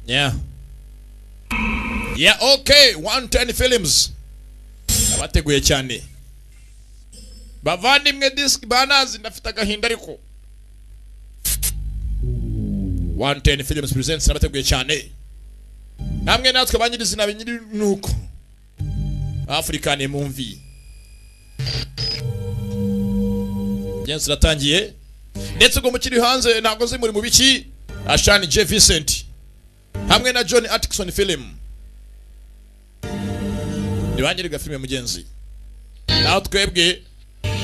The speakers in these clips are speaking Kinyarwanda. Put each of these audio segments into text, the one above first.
Yeah. Yeah, okay. 110 films. Abateguye cyane. Bavandimwe disc banazi ndafite agahinda ariko. 110 films presents abateguye cyane. Namwe natwe banyirizina binyiri nuko. African movie. Jensi ratangiye. Ndetse ngo mukiri hanze ntago zimuri mu biki. Ashani J Vincent. Hamwe na John Atkinson film. Nibanyiriga filime mugenzi. Naho twebwe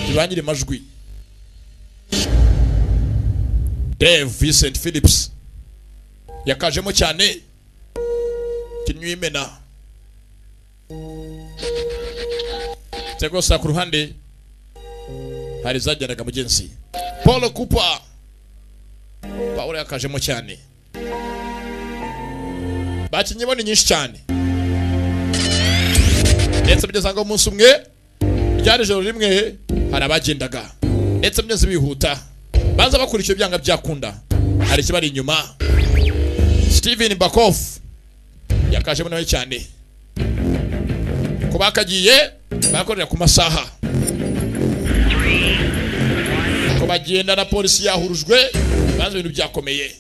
nibanyiri majwi. Dave Vincent Phillips yakajemo cyane kinywimena. Tego sa ku ruhande hari zajyanaga mugenzi. Paul Cooper Paul yakajemo cyane. Bakinye boni nyinshi cyane. Ndetse bigeze ngo umunsi umwe ryari joro rimwe harabagendaga. Ndetse mnyeze bihuta. Baza bakurikira byanga byakunda. Hari kibari inyuma. Steven Bakoff yakajemo nawe cyane. Kubakagiye bakorera ku masaha. Ko bagenda na polisi yahurujwe banze ibintu byakomeye.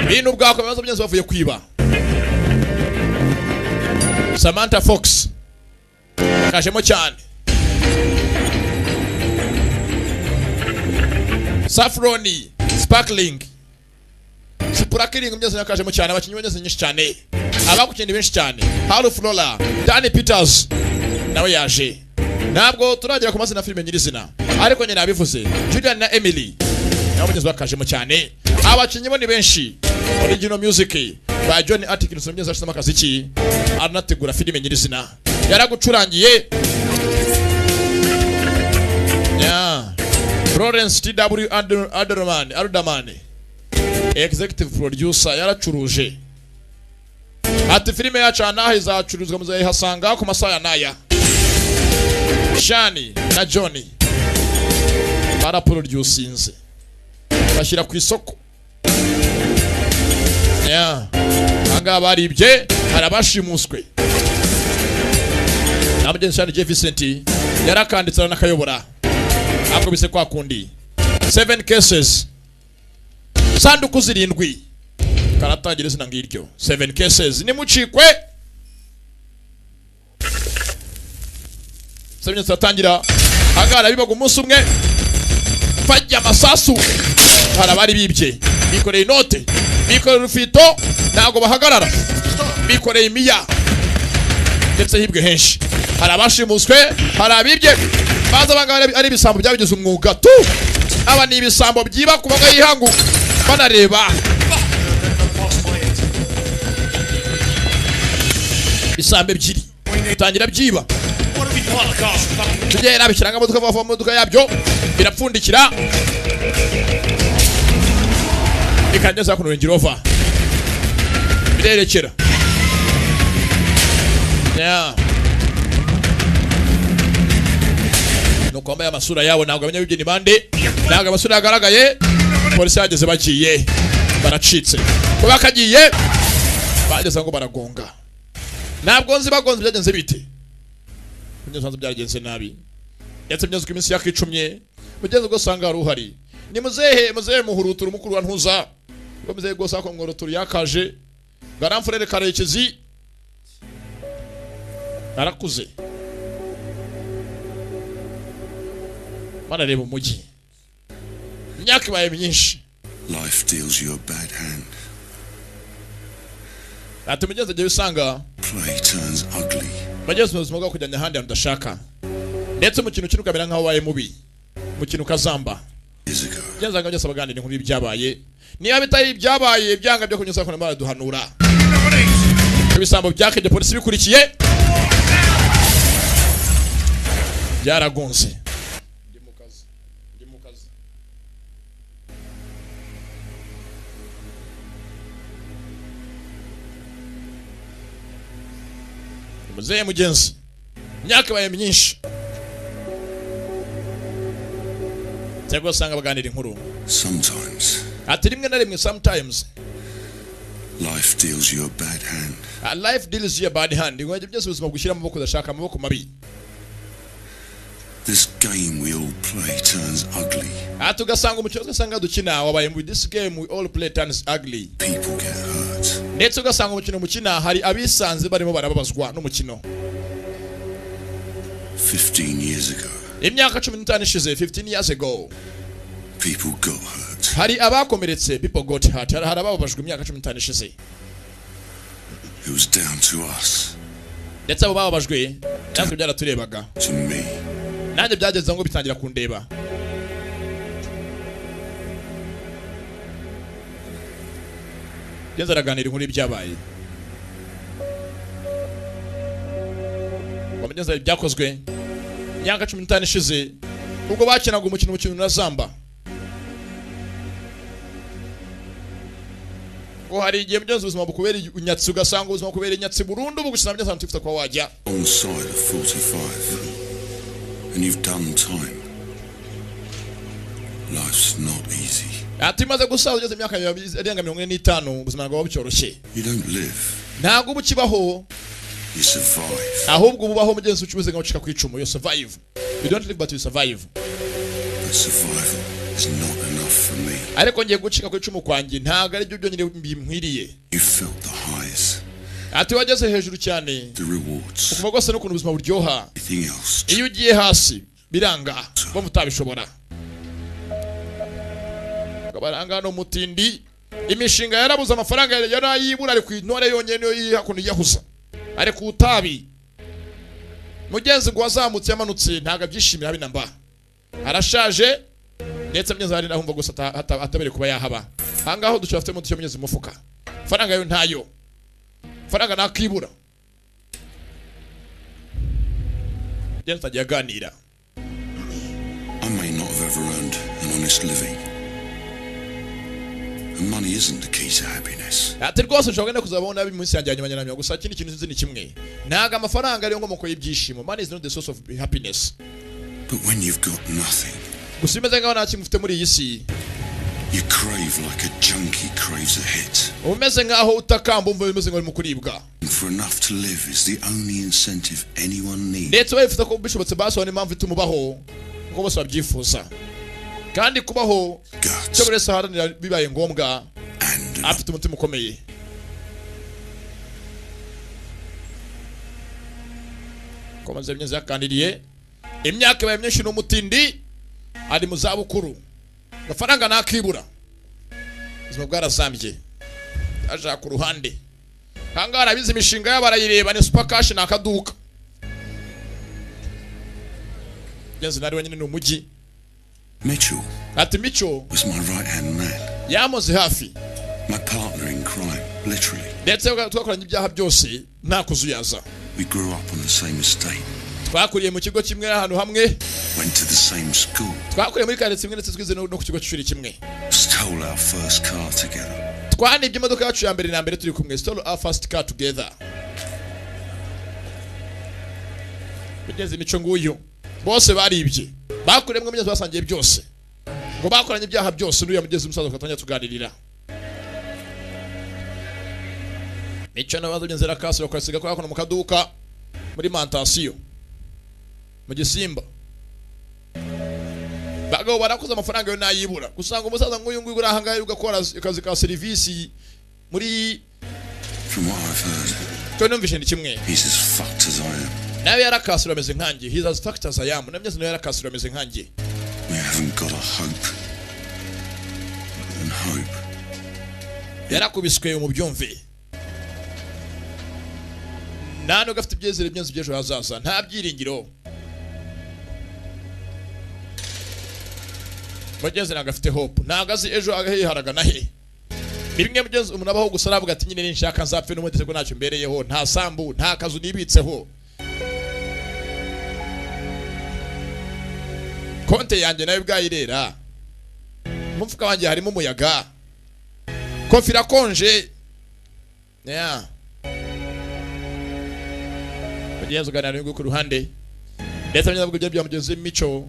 Bintu bwako baza byenze bavuye kwiba. Samantha Fox yakajemo cyane. Saffroni Sparkling Sparkling mbyeze yakajemo cyane. Abakinyi banyeze nyinshi cyane. Abakukindi benshi cyane. Halu Flora Danny Peters nawe yaje. Ntabwo turagera ku mazina filime nyirizina ariko nyine abivuze Julian na Emily nabo banyeze bakajemo cyane. Abakinyi bo ni benshi. Original music ba John Atkinson mbyeze ashima akaziki anategura filime nyirizina yaragucurangiye. Yeah. Florence TW Alderman executive producer yaracuruje. Ati filime yacu anahe izacuruzwa muzayihasanga ku masaha naya. Shani na Johnny baraproducinze bashyira ku isoko. Yeah. Anga baribye harabashimuswe. Namugenzi Shani J Vincent yarakanditse nakayobora. Ako bise kwa kundi 7 cases sanduku zirindwi karatangire zina ngiryo 7 cases ni mucikwe. 7 zatangira hagara bibaga umunsi umwe fajya masasu harabari bibye bikoreye inote bikoreye rufito nago bahagarara bikoreye imiya ndetse hibwe henshi harabashimuswe harabibye baza banga ari bisambo byabigize umwuga tu. Aba ni bisambo byiba kubaga yihangu banareba. Bisambe byiri utangira byiba. Tugera bikiranga moduka bava moduka yabyo birapfundikira. Ikanyeza ku Range birerekera. Yeah. Nuko amasura yabo ntabwo abanya bibye ni bande. Ntabwo amasura yagaragaye. Polisi yageze bagiye baracitse. Ko bakagiye bageze ngo baragonga. Ntabwo nzi bagonze byagenze bite. Kunyesanze byagenze nabi. Yatse byazo ku minsi yakicumye. Mugeze go sanga ruhari. Ni muzehe muhurutura umukuru wa ntuza. Ko muzehe go sako ngorotura yakaje. Garamfurere Karekezi. Arakuze. Manareba umujyi. Imyaka ibaye myinshi. Life deals you a bad hand. Ati mugeze je usanga Play turns ugly. Bageze mu bwo kujyana handi ndashaka. Ndetse mu kintu kirukamera nkaho waye mubi. Mu kintu kazamba. Byazaga byose abagandi n'inkuru byabaye. Niba bitari byabaye byanga byo kunyusa ko n'amara duhanura. Ibisambo byakeje polisi bikurikiye. Byaragonze. Muzehe mugenzi myaka baye myinshi cyangwa sanga baganira inkuru sometimes ati rimwe na rimwe sometimes Life deals you a bad hand. Life deals you a bad hand. Ngoje byose ubuzima gushyira amaboko udashaka amaboko mabi. This game we all play turns ugly. Tugasanga umukino tugasanga dukina wabaye mu this game we all play turns ugly. People get hurt. Ndetse ugasanga umukino mukina hari abisanze barimo barababazwa n'umukino. 15 years ago. Imyaka 15 ishize 15 years ago. People got hurt. Hari abakomeretse, people got hurt. Hari abababajwe imyaka 15 ishize. It was down to us. Ndetse abo bababajwe natwe byaraturebaga. To me. Nanjye byageze ngo bitangira kundeba. Genza raganira inkuru ibyabaye. Wamenyeza ibyakozwe. Myaka 15 ishize ubwo bakinaga umukino na Zamba. Ko hari igihe byose ubuzima bukubera unyatsi ugasanga ubuzima bukubera inyatsi burundu bugusana byose ntufite kwa wajya. On side of 45 and you've done time. Life's not easy. Atimaze gusaza ugeze imyaka irenga 45 ubuzima bwawe bucyoroshye. You don't live. Ntago bukibaho. You survive. Ahubwo bubaho mugenzi ucubuze ngo ucika kwicumu. You survive. You don't live but you survive. But survival is not enough for me. Ariko ngiye gucika kwicumu kwanjye ntago ari byo byonyine bimwiriye. You felt the highs. Ati wageze hejuru cyane. The rewards. Ukuvuga gose n'ukuntu ubuzima buryoha. Anything else. Iyo ugiye hasi biranga bo mutabishobora. Kabaranga no mutindi imishinga yarabuza amafaranga yarayibura ari kwintore yonyene yihakuno yahuza. Ari ku utabi. Mugenzi ngo wazamutse yamanutse ntaga byishimira binamba. Arashaje ndetse mnyeza ari nahumva gusa atabere kuba yahaba. Hangaho ducafite mu cyo mnyezi mufuka. Faranga yo ntayo. Faranga nakibura. Jensa jaganira. I may not have ever earned an honest living. And money isn't the key to happiness. Ati rwose nshobora kuzabona bimunsi yanjye nyuma gusa kindi kintu nzi ni kimwe. Ntaga amafaranga ariyo ngomoko y'ibyishimo. Money is not the source of happiness. But when you've got nothing, gusimeze ngaho nta kimufite muri iyi si. You crave like a junkie craves a hit. Umeze ngaho utakamba umva bimeze ngo mu kuribwa. For enough to live is the only incentive anyone needs. Ndetse bafite ko bishobotse baso ni impamvu itumubaho ngo bose babyifuza. Kandi kubaho cyo buri saharanira bibaye ngombwa afite umutima ukomeye. Komaze byenze yakandiriye imyaka yabaye myinshi n'umutindi ari mu zabukuru. Gafaranga nakibura. Ubuzima bwarasambye. Aja ku ruhande. Hangara abize imishinga y'abarayireba ni super cash nakaduka. Yenze nari wenyine no mujyi. Mitchell. Ati Mitchell was my right hand man. Yamuze hafi. My partner in crime, literally. Ndetse twakoranye ibyaha byose nta kuzuyaza. We grew up on the same estate. Twakuriye mu kigo kimwe ahantu hamwe. Went to the same school. Twakuriye muri kare kimwe ndetse twize no ku kigo cy'ishuri kimwe. Stole our first car together. Twanibye imodoka yacu ya mbere na mbere turi kumwe. Stole our first car together. Bigeze imico nguyu. Bose baribye. Bakuremwe mugeze basangiye byose. Ngo bakoranye ibyaha byose n'uyu mugeze umusaza ufatanya tuganirira. Mico nabazo byenzera kasiro kwasiga ko yakono mu kaduka muri mantation. Mu Gisimba. Bagabo barakoze amafaranga yo nayibura. Gusanga umusaza nk'uyu nguyu urahanga ugakora akazi ka service muri From what I've heard. Tonumvishe ni kimwe. He's as fucked as I am. Nawe yarakasira ameze nkanjye. He's as fucked as I am. Namyeze nawe yarakasira ameze nkanjye. We haven't got a hope. And hope. Yarakubiswe mu byumve. Nano gafite ibyezere byenze byejo hazaza. Nta byiringiro. Mugeze nagafite hope. Nagazi ejo agahiharaga nahe. Bimwe mugeze umuntu abaho gusa aravuga ati nyine nshaka nzapfe n'umudeze ko ntacyo mbereyeho, nta sambu, nta kazu nibitseho. Konte yanjye nawe bwayirera. Mumfuka wanjye harimo umuyaga. Kofira konje. Yeah. Mugeze uganira n'uyu ku ruhande. Ndetse abanyavuga ibyo byamugeze Mico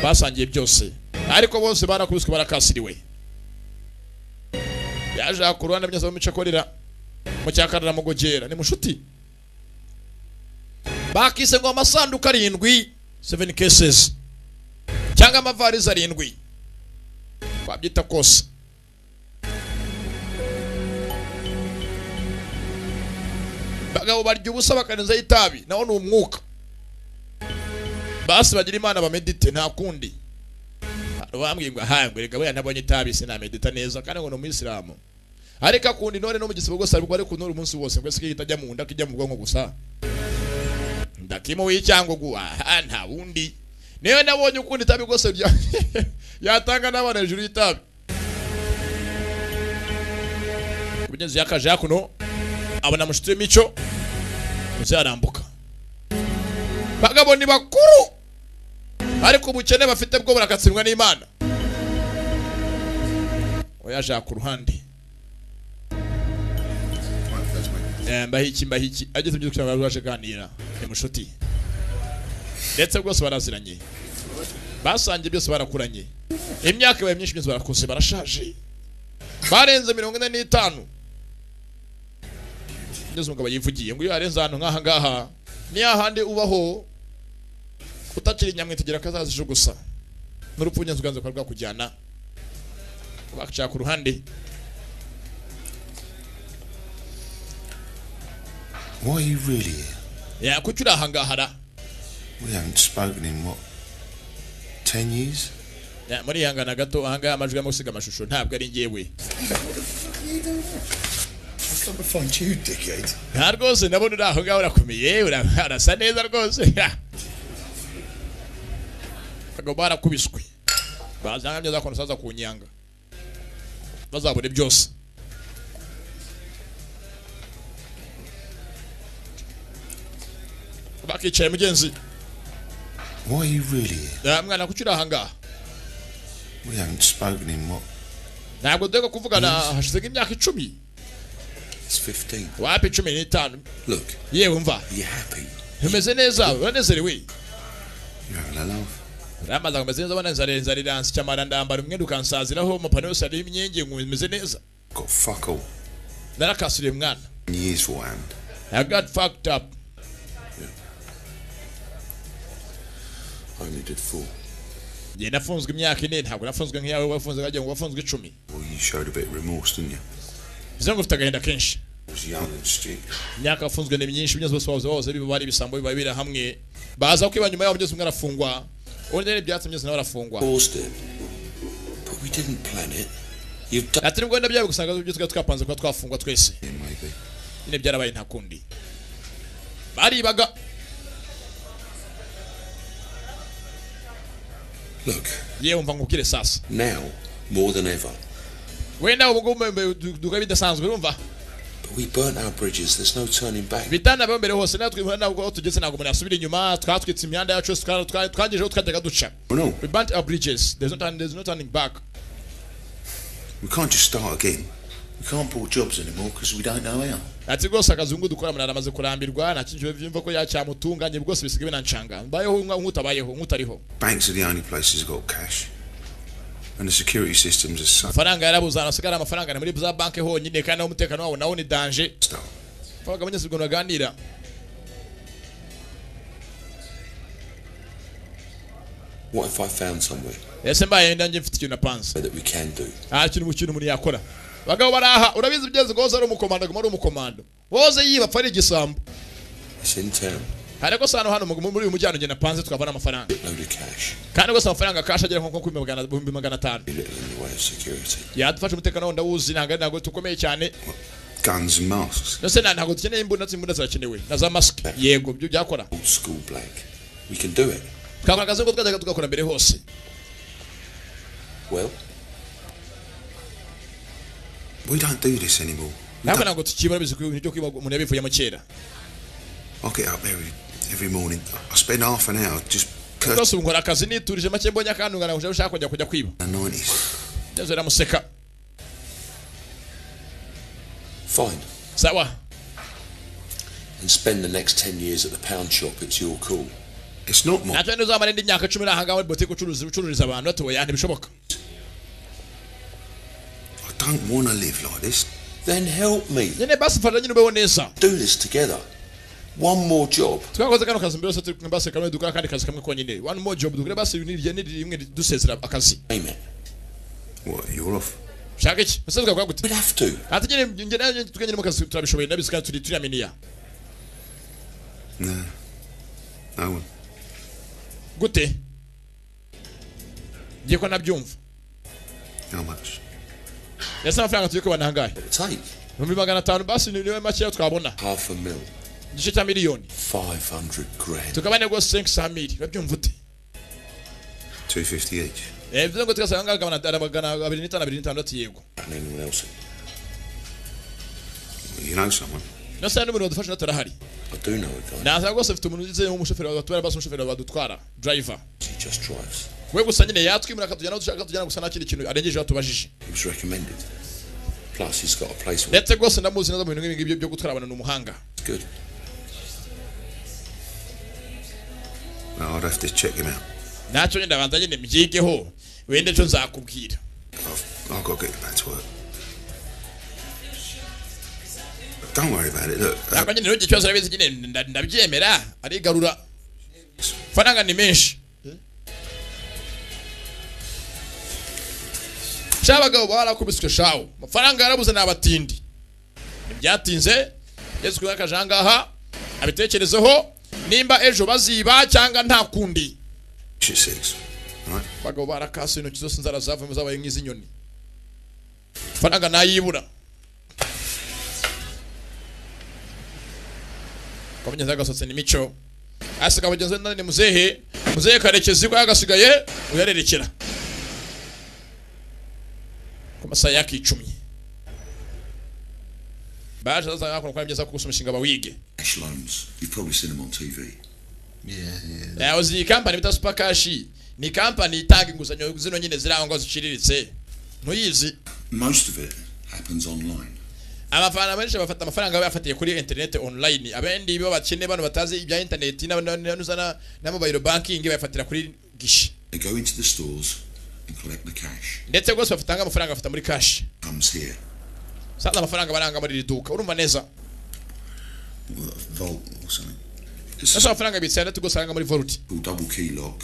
basangiye byose. Ariko bose barakubiswe barakasiriwe. Yaje ku ruhande byose Mico akorera mu cyakarara mugogera ni mushuti bakise ngo amasanduku 7 7 cases cyangwa amavarize 7 babyita kose bagabo barya ubusa bakaneza itabi naho ni umwuka basi bagira imana bamedite nta kundi bambwiye ngo ahangwe rega baya nabonye itabi sinamedita neza kandi ngo no muislamu ariko akundi none no mu gisibo gose ari kunura umunsi wose ngo sikita jya mu nda kijya mu bwonko gusa ndakimo w'icyango guwa nta wundi niwe nabonye ukundi itabi gose yatanga n'abana hejuru y'itabi kugenzi yakaje yakuno abana mushitwe mico muzarambuka bagabo ni bakuru ariko ubukene bafite bwo burakatsindwa n'Imana oyaje ku ruhande mbahiki ageze byo cyangwa baje ganira ni mushuti ndetse bwose baraziranye basangiye byose barakuranye imyaka yabaye myinshi byose barakose barashaje barenze 45 ndetse umugabo yivugiye ngo iyo yarenze hano nkaha ngaha ni ahandi ubaho utakiri nyamwitegera kazazije gusa n'urupfunyanzo ganze kwa kujyana bakacaka ku ruhande. Why are you really here? Yeah, kuki uri aha ngahara? We haven't spoken in what, 10 years? Yeah, muri yangana gato aha ngaha amajwi y'amusiga amashusho ntabwo ari ngewe. I can't find you, dickhead. Nta rwose nabona uri aho ngaho urakomeye urasa neza rwose. Kagabo barakubiswe. Bazanga byo zakona saza kunyanga. Bazabone byose. Bakicaye mugenzi. Why are you really here? Mwana kuki uri aha ngaha? We haven't spoken in what? Ntabwo dego kuvugana hashize imyaka 10. It's 15. Wapi 15? Look. Yewe mva. You happy? Umeze neza, uranezerewe. You having a laugh? Ramaza umeze neza bananza riransi cyamara ndambara umwe dukansaziraho mapano yose ari imyenge umeze neza. Got fuck all. Narakasuriye mwana. Years for hand. I got fucked up. Yeah. I only did 4. Ye nafunzwe imyaka 4 ntabwo nafunzwe nk'iyawe wafunzwe gaje ngo wafunzwe 10. Well, you showed a bit of remorse, didn't you? Bizango ufite agahinda kenshi. I was young and stupid. Imyaka afunzwe ni myinshi byose bose biba bari bisambo biba bira hamwe. Baza ko ibanyuma yabo byose umwe arafungwa. Undi byatse byose n'abarafungwa. But we didn't plan it. You've done. Ati ngo ndabyaye gusanga byose twapanze ko twafungwa twese. Maybe. Ine byarabaye nta kundi. Bari baga. Look. Yewe mva ngukire sasa. Now more than ever. Wenda ubugumbe duka bidasanzwe urumva. But we burnt our bridges. There's no turning back. Bitana bambere hose natwe ntabwo tugeze ntabwo umuntu asubira inyuma twatwitse imyanda yacu twangijeho twajyaga duca. No. We burnt our bridges. There's no turning back. We can't just start again. We can't pull jobs anymore because we don't know how. Ati rwose akazungu dukora munara amaze kurambirwa nakinjwe byumva ko yacyamutunganye bwose bisigaye nancanga mbayeho nkutabayeho nkutariho. Banks are the only places that got cash. And the security systems are so. Faranga yarabuzana sigara amafaranga muri za banke honyine kandi umutekano wawo nawo ni danger. Baga abanyesi bwo naganira. What if I found somewhere? Ese mbaye ndanje mfite ikintu napanze. That we can do. Kintu muri yakora. Bagabo baraha urabizi byeze ngo ari umukomando gumara umukomando. Woze yiba pari igisambo. It's in town. Hareko sano hano muri uyu mujyano je napanze twabana amafaranga. Load of cash. Kandi gose amafaranga cash agera nko 1500. Yadufasha umutekano ndawuzi ntago tukomeye cyane. Guns and masks. No se ntago dukeneye imbunda zirakenewe. Na za mask. Yego byo byakora. Old school black. We can do it. Kagaragaza ko twajyaga tugakora mbere hose. Well, we don't do this anymore. Ntabwo tukibara bizi cyo kwiba umuntu yabivuye mu kera. I get up every morning. I spend half an hour just Kose ngora akazi niturije make mbonya kandi ngana ushaka kujya kwiba. 90s. Ndezo ramuseka. Fine. Sawa. And spend the next 10 years at the pound shop. It's your call. It's not more. Natwe nduzamara indi myaka 10 ahanga muri boutique ucururiza abantu atoya ntibishoboka. I don't want to live like this. Then help me. Nyine basi mfasha nyine ubeho neza. Do this together. One more job. Twakoze kano kazi mbere se basi kamwe dukora kandi kazi kamwe konyine. One more job dukora basi ni rimwe dusezera akazi. Amen. What, you're off? Shaka iki? Musaza kwa gute? We'd have to. Ati nyine ngene tukanye mu kazi turabishoboye nabisika turi aminiya. No. No one. Gute? Ngiye ko nabyumva. How much? Yasa amafaranga tuye ko banangaye. Take. 500 basi niwe make twabona. $500,000. Igice cya miliyoni. 500 grand. Tukabane go 500,000. Babyumva ute? 250 each. Bivuze ngo tukasanga ngabana 256 yego. Anyone else? You know someone? Nasa n'umuntu wadufasha natarahari. I do know a guy. Naza rwose mfite umuntu ugize umushoferi watwara basi umushoferi wadutwara driver. He just drives. We gusa nyine yatwimura akatujyana dushaka tujyana gusa nakiri kintu arengeje batubajije. He was recommended. Plus he's got a place where Ndetse rwose ndamuzi neza mu bintu nk'ibi byo gutwara abantu n'umuhanga. good. No, I'd have to check him out. Nacho nyine ndabanza nyine mbyigeho wende cyo nzakubwira. I've got to get back to work. Don't worry about it. Look. Ntabwo nyine n'icyo cyose arabizi nyine ndabyemera arigarura. Faranga ni menshi. Cyabagabo barakubiswe shawo. Amafaranga yarabuze n'abatindi. Ibyatinze Yesu kwaka jangaha abitekerezeho nimba ejo baziba cyangwa nta kundi. Right. Bagabo barakase intoki zose nzara zavamo zabaye nk'izinyoni. Faranga nayibura. Kabanyeza gasotse n'imico. Asika bagenze nane muzehe karekezi ko yagasigaye uyarerekera. Kumasa yake 10. Baje zaza ngakora byeza kusoma shinga bawige. Cash loans. You've probably seen them on TV. Yeah. Ya ozi company bita Super Cash ni company itanga inguzanyo zino nyine ziraho ziciriritse. Ntuyizi. Most of it happens online. Abafana benshi bafata amafaranga bafatiye kuri internet online. Abendi bo bakene bano batazi ibya internet n'uzana na mobile banking bafatira kuri gishi. They go into the stores and collect the cash. Ndetse gose bafatanga amafaranga bafata muri cash. Comes here. Sasa amafaranga baranga muri duka. Urumva neza. Vault or something. Sasa amafaranga bitsana tugosanga muri vault. Double key lock.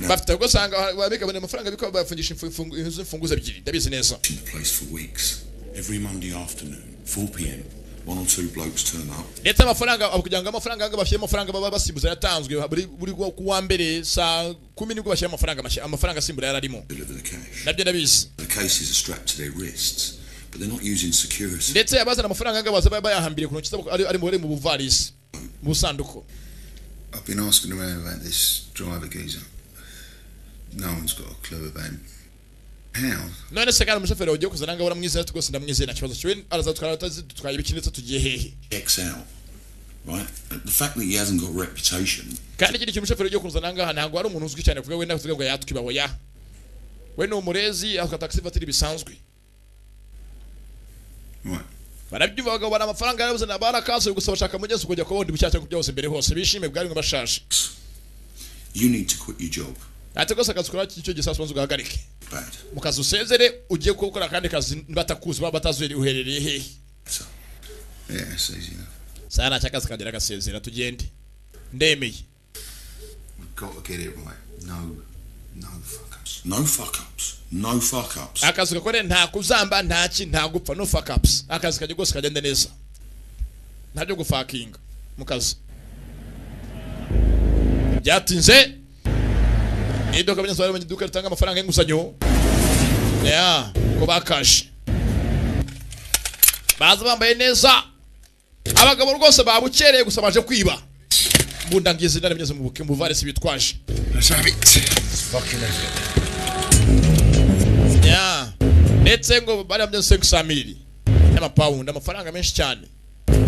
Bafite gosanga babika bane amafaranga biko bafungisha imfunguzo ebyiri. Ndabizi neza. In the place for weeks. Every Monday afternoon, 4 p.m. One or two blokes turn up. Ndetse amafaranga abukujyanga amafaranga bafite amafaranga baba basimbuza yatanzwe buri kuwa mbere saa 10 nibwo bashyira amafaranga asimbura yararimo. Deliver the cash. Nabyo ndabizi. The cases are strapped to their wrists, but they're not using security. Ndetse abazana amafaranga ngabaza bayahambire ku ntoki ari mu buvarisi mu sanduko. I've been asking around about this driver geezer. No one's got a clue about him. How? None se kana umushoferi ugiye kuzana ngabura mwizera twose ndamwizera kibazo cyo araza twara ibikinitse tugiye hehe. Checks out. Right? The fact that he hasn't got a reputation. Kandi kiri cyumushoferi ugiye kuzana ngaha ntabwo ari umuntu uzwi cyane kuvuga wenda kuvuga ngo yatwibaho ya. We no murezi akata taxi vatiri bisanzwe. Right. Barabyuvaga bana amafaranga yarabuze na barakase gusa bashaka mugeze kujya kubona ibucyacyo byose mbere hose bishime bwari ngo bashashe. You need to quit your job. Ate gose akazukora cyo gisasu banzu gahagarike. Bad. Mukazi usezere ugiye gukora kandi kazi batakuzi batazweri uherereye hehe. Yeah, it's easy enough. Sana cyakazi kagera gasezera tugende. Ndemeye. We've got to get it right. No fuck ups. No fuck ups. No fuck ups. Akazi gakore nta kuzamba nta gupfa no fuck ups. Akazi kaje gose kagenda neza. Ntabyo gufakinga mukazi. Byatinze idoka banyazwa mu duka rutanga amafaranga y'inguzanyo. Ya, ko bakaje. Baza bambaye neza. Abagabo rwose babukereye gusa baje kwiba. Mbundangize ndane mnyeze mu buke mu varisi bitwaje. Fucking Ya. Ndetse ngo bari bamye 500,000 y'amapound amafaranga menshi cyane.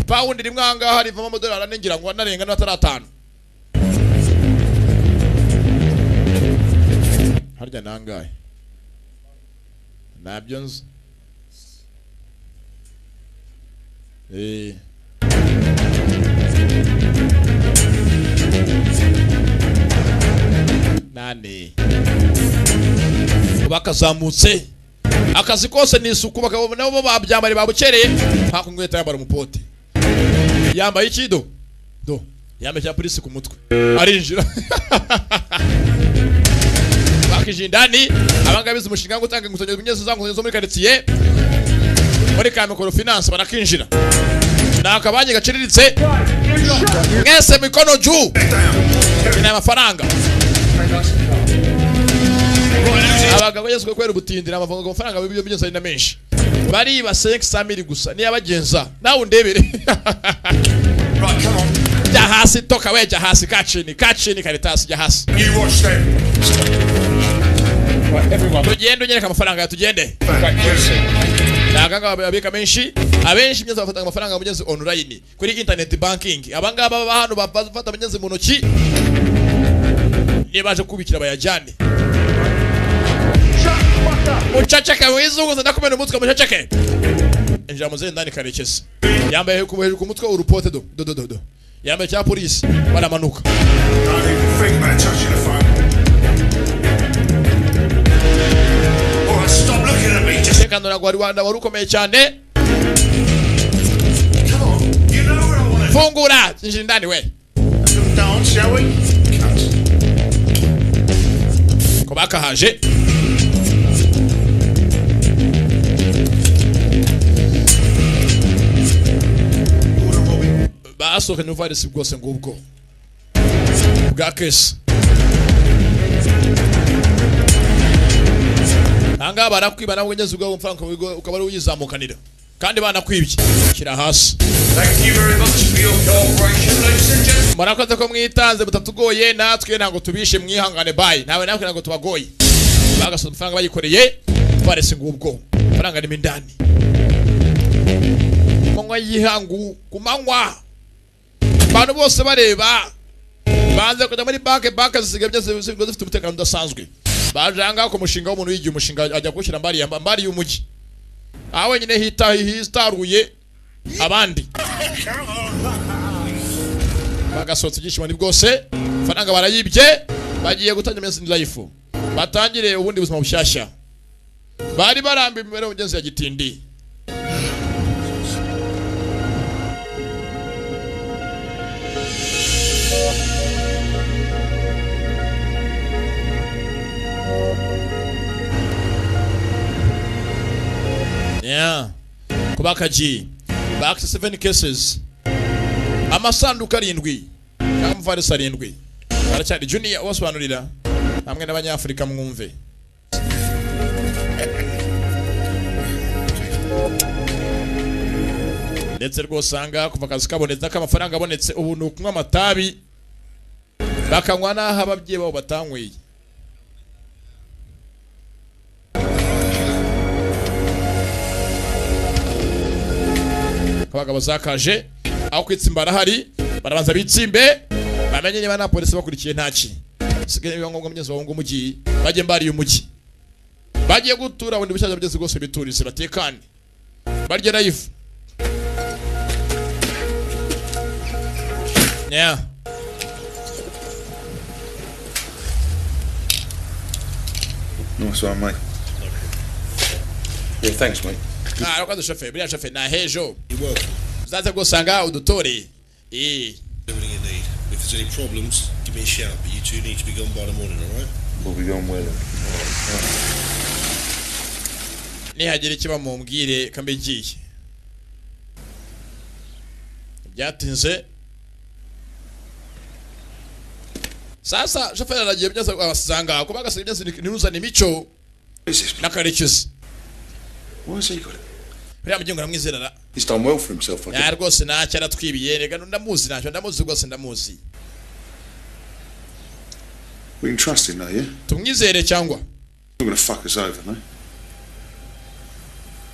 Pound rimwe anga hari vama $1 anengira ngo narenga n'ataratan. Harya nangaye. Nabyo nzi. Nane bakazamutse akazi kose ni isuku bakabo nabo babyambare babukereye hakungweta yambara umupote yambaye ikido yambaye cya polisi ku mutwe arinjira bakijindani abanga bize umushinga wo gutanga inguzanyo binyezo zanguzo muri quartier muri ka microfinance barakinjira nakabanye gaciriritse mwese mikono juu ina amafaranga abagabo yeswe kwera ubutindira amafaranga bibyo byose ari na menshi bari ba 500 gusa ni abagenza nawe undebere jahasi toka we jahasi kachini karitasi jahasi You watch them. Right, everyone. tugende nyereka amafaranga tugende naganga babika menshi abenshi myenza bafata amafaranga mugeze online kuri internet banking abangaba baba hano bafata mugeze mu ntoki nibaje kubikira bayajane mucaceke wizungu ndakumena umutwe mucaceke enja muze ndani karekezi yambaye ku mutwe urupote do yambaye cya polisi baramanuka Don't even think about touching the phone. Alright, stop looking at me. Just kandura wari ukomeye cyane come on. You know where I want to fungura injira ndani we dance, shall we? ko bakahaje Order Robbie. basohoka n'uvarisi bwose ngubwo bwa kesi anga barakwiba nawe ngeze ubwo umfanka ukaba ari uyizamukanira kandi banakwibye kira hasi Thank you very much for your cooperation, ladies and gentlemen. murakoze ko mwitanze mutatugoye natwe ntabwo tubishe mwihangane bayi nawe natwe ntabwo tubagoye bagasoza amafaranga bayikoreye varisi ngubwo amafaranga ni mindani manywa yihangu kumanywa abantu bose bareba banze kujya muri banke zisigaye byose zifite umutekano udasanzwe bajanga ku mushinga w'umuntu yigiye umushinga ajya gushyira mbari y'umujyi aho wenyine hitaruye abandi bagasotsa igishimo ni bwose faranga barayibye bagiye gutangira message life batangire ubundi buzima bushyashya bari barambi imibereho ngenzi ya gitindi yeah kubakaji back to 7 cases amasanduku 7 kamvarisa 7 baracyari junior wasobanurira hamwe n'abanyafrika mwumve ndetse rwose anga kuva akazi kabonetse n'amafaranga abonetse ubu ni ukunywa amatabi bakanywa n'aho ababyeyi babo batanyweye abagabo zakaje aho kwitsimbara hari barabanza bitsimbe bamenye niba na polisi bakurikiye ntaki sigaye biba ngombwa mugeze wabungu umugi bagiye mbari umujyi bagiye gutura bundi bushaje bugeze rwose biturize batekane barye life yeah Nice one, mate. Yeah, thanks, mate. rwanda chauffeur buriya chauffeur na hejo You're welcome. uzaze gusanga udutore Everything you need. If there's any problems, give me a shout. But you two need to be gone by the morning, all right? We'll be going well. nihagira ikiba mumbwire kambe giye byatinze sasa chauffeur aragiye byose abasanga ko bagasanga byose niruzana imico What is this? n'akarekezi Why has he got it? buriya mugengo namwizerera He's done well for himself, I ya think. rwose ntacyo aratwibiye rega ndamuzi ntacyo ndamuzi rwose ndamuzi We can trust him, though, yeah? tumwizere cyangwa Not gonna fuck us over, no?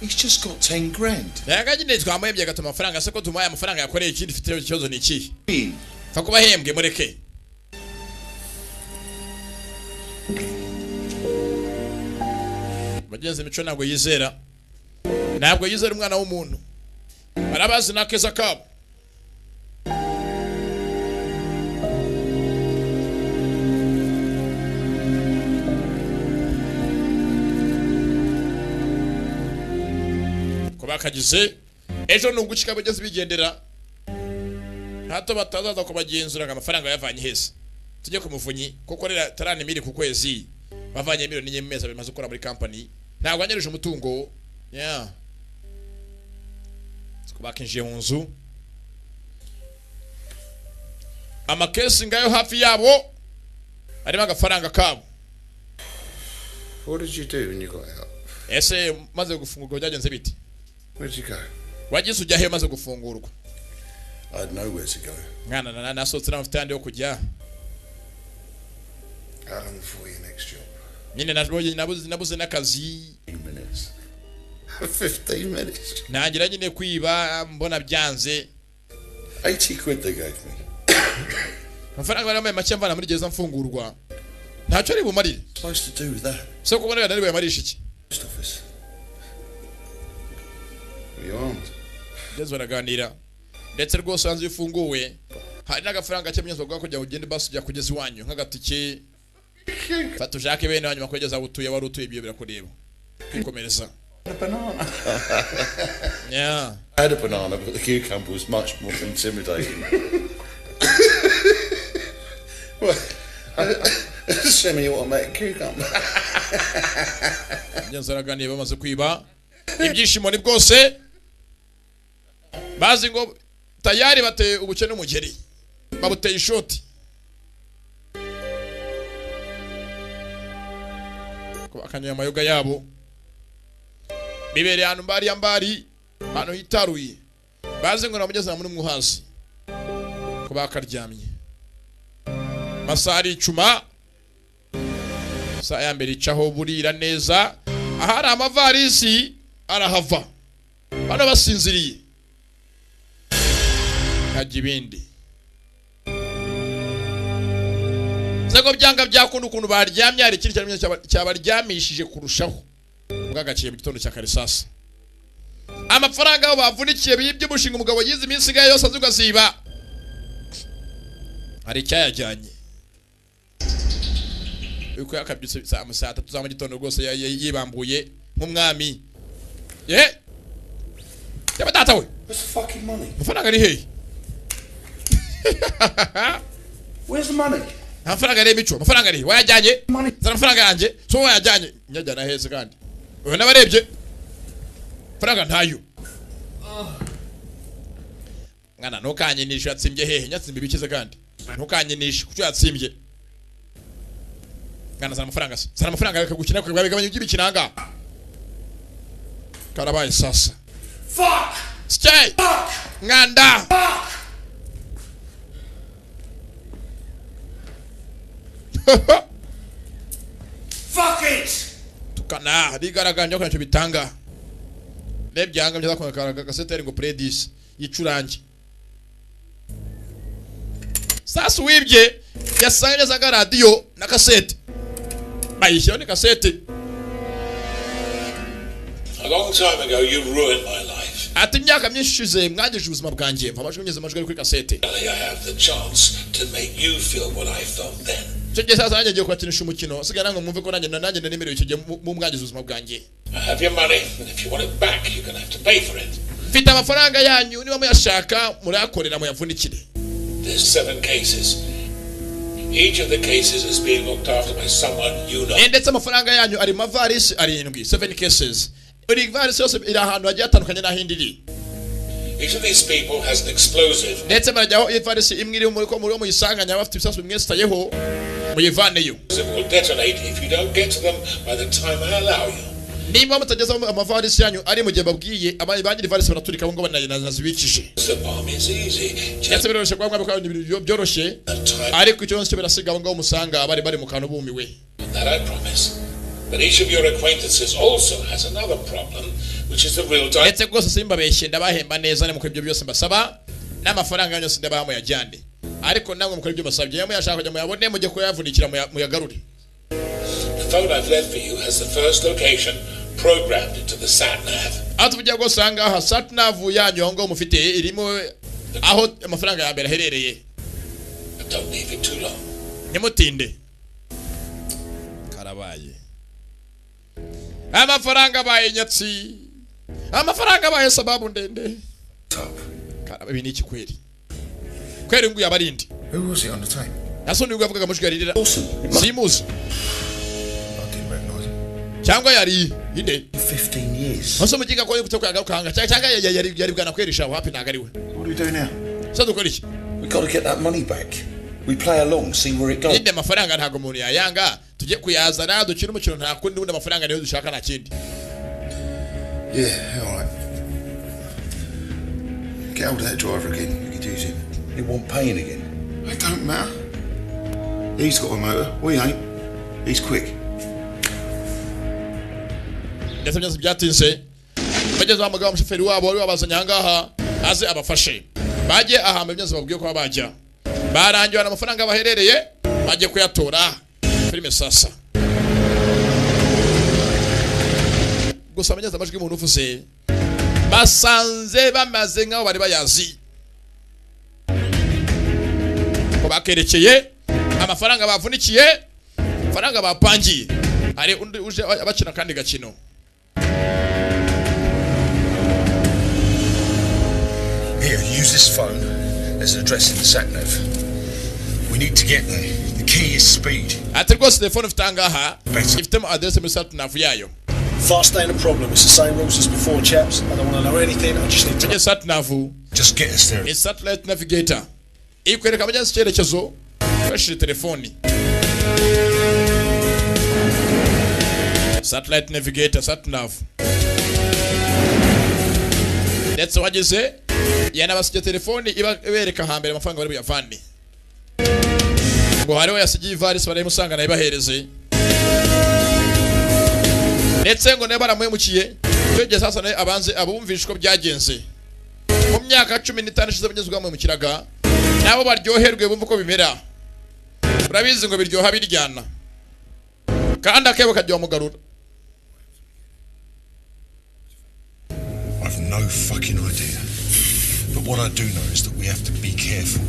He's just got 10 grand. rega nyine twamuhembye agatuma amafaranga se ko tumuhaye amafaranga yakoreye ikindi ifite ikibazo ni ikihe Hey, fa kuba ahembwe mureke bagenzi imico ntabwo yizera umwana w'umuntu arabazi n'akeza kabo ko bakagize ejo nungushika bageze bigendera hato batazaza kubagenzura amafaranga yavanye hese tujye ku muvunyi kuko rera tarane miri ku kwezi bavanye miliyoni nyemeza bimaze gukora muri company ntabwo anyeruje umutungo yeah bakinjiye mu nzu amakesi ngayo hafi yabo arimo agafaranga kabo. What did you do when you got out? Ese maze gufungurwa byagenze biti? Where'd you go? Wagize ujya he maze gufungurwa? I had nowhere to go. Ngana nasotse n'amafite andi yo kujya. How long for your next job? Nyine nabuze n'akazi 15 minutes. 15 minutes. Nangira nyine kwiba mbona byanze. 80 quid they gave me. Amafaranga bari make mvana muri gereza mfungurwa. Ntacyo ari bumarire. Supposed to do with that. So kubona nari buyamarisha iki? Post office. You armed? Jezo baraganira. Ndetse rwose hanze ifunguwe. Hari n'agafaranga cy'amyezo bwa kujya ugende basi bya kugeza iwanyu nk'agatike. Fatu Jacques bene wanyu makogeza utuye wari utuye ibyo birakureba. Kwikomereza. A banana. Yeah. I had a banana, but the cucumber was much more intimidating. Semi-automatic cucumber. Nyanzaraganiye bamaze kwiba. Ibyishimo ni bwose. Bazi ngo tayari bateye ubukene umugeri. Babuteye ishoti. Akanya amayoga yabo. Bibere hano mbari hano hitaruye. Bazi ngo namugeza muri muhazi. Ko bakaryamye. Masari icuma. Saa ya mbere icaho burira neza. Ahari amavarisi arahava. Bano basinziriye. Haji bindi. Zego byanga byakunda ukuntu baryamye ari kiri cyabaryamishije kurushaho. Bwagaciye mu gitondo cya karisasa. Amafaranga abo bavunikiye bibye bushinga umugabo yize iminsi gaye yose azugaziba. Hari cyayajyanye. Uko yakabyutse saa 3 za mu gitondo rwose yibambuye nk'umwami. Ye? Yaba data we. Where's the fucking money? Amafaranga ari hehe? Where's the money? Amafaranga ari mico, amafaranga ari wayajyanye? Money. Zara amafaranga yanjye, so wayajyanye. Nyajyana heze kandi. Uyo nabarebye. Amafaranga ntayo. Ngana ntukanyinisha yatsimbye hehe, nyatsimbe bikize kandi. Ntukanyinisha kucyo yatsimbye. Ngana zara amafaranga se. Zara amafaranga yakagukina kwabigabanya by'ibikinanga. Karabaye sasa. Fuck! Stay! Fuck! Nganda! Fuck! Fuck it! Tukana rigaraganje ko ntacyo bitanga. Nebyanga byaza kwakaraga kaseteri ngo predis yicurange. Sasa wibye yasanga za radio na kasete. Bayishyira ni kasete. A long time ago, you ruined my life. Ati myaka myinshi ishize mwagije ubuzima bwanjye mfamajwe ngeze amajwi kuri kasete. I have the chance to make you feel what I felt then. Cyo sasa nanjye ngiye kwakinisha umukino sigana ngo mwumve ko nanjye nemerewe icyo gihe mu mwagize ubuzima bwanjye. I have your money, and if you want it back, you're going to have to pay for it. Mfite amafaranga yanyu niba muyashaka murayakorera muyavunikire. There's 7 cases. Each of the cases is being looked after by someone you know. Ndetse amafaranga yanyu ari mavarisi arindwi 7 cases. Uri varisi yose iri ahantu hagiye atandukanye n'ahindiri. Each of these people has an explosive. Ndetse barajyaho ivarisi imwe iri muri ko muri muyisanganya bafite ibisasu bimwe sitayeho muyivaneyo. It will detonate if you don't get to them by the time I allow you. Niba mutageza amavarisi yanyu ari mu gihe babwiye abanyiri varisi baraturika ngo banazibikije. The bomb is easy. Ndetse Just biroroshye kwa mwabika ibintu byoroshye ariko icyo cyo birasiga ngo musanga bari mu kantu bumiwe. that I promise. But each of your acquaintances also has another problem, which is the real time. Ndetse rwose simbabeshye ndabahemba neza mu ibyo byose mbasaba n'amafaranga yose ndabaha muyajyane. Ariko namwe mukora ibyo basabye yamwe yashaka kujya muyabone mujye kuyavunikira muyagarure. The phone I've left for you has the first location programmed into the sat-nav. Atujya gusanga aha sat-nav yanyu ngo mufite irimo aho amafaranga ya mbere aherereye. But don't leave it too long. Nimutinde. Karabaye. Amafaranga baye nyatsi amafaranga abaye sababu ndende Top. kana ibi ni iki kweri kweri ngo yabarindi Who was it on the tape? naso ni ugavuga mushgarira Awesome. simuzi I didn't recognise him. cyangwa yari inde 15 years. naso mugiga ko yuko kuganga cyangwa yari bwana kwerisha wapi nagariwe What do we do now? so dukora iki We got to get that money back. We play along, see where it goes. inde amafaranga ntago umuntu yayanga tujye kuyazana dukina umukino nta kundi undi amafaranga niyo dushaka nta kindi Yeah, all right. Get hold of that driver again. You could use him. He won't pay in again. It don't matter. He's got a motor. We ain't. He's quick. ndetse byose byatinze bageze bamugaba umushoferi wabo wari wabazanye ahangaha aze abafashe bajye ahamba byose babwiye ko bajya barangiwe amafaranga baherereye bajye kuyatora filime sasa gusa abanyeza amajwi y'umuntu uvuze basanze bamaze nk'aho bari bayazi ko bakerekeye amafaranga bavunikiye amafaranga bapangiye hari undi uje abakina kandi gakino Here, use this phone. There's an address in the sat-nav. We need to get there. The key is speed. ati rwose telefone ufite ahangaha ifitemo adresse muri satnavu yayo Fast ain't a problem. It's the same rules as before, chaps. I don't want to know anything. I just need to. tujye satnavu Just get us there. ni satellite navigator ikwereka abajyansi icyerekezo ukoresheje telefoni satellite navigator satnav ndetse wageze yanabasigiye telefoni ibereka hambere amafaranga bari buyavane ngo hariho yasigiye ivarisi barayimusanga nayo bahereze ndetse ngo nayo baramuhemukiye yogeze sasa nayo abanze abumvisha uko byagenze mu myaka 15 ishize abanyezwa bamwemukiraga nabo baryoherwe bumva uko bimera urabizi ngo biryoha biryana kandi akebo kajya mugarura I've no fucking idea. But what I do know is that we have to be careful.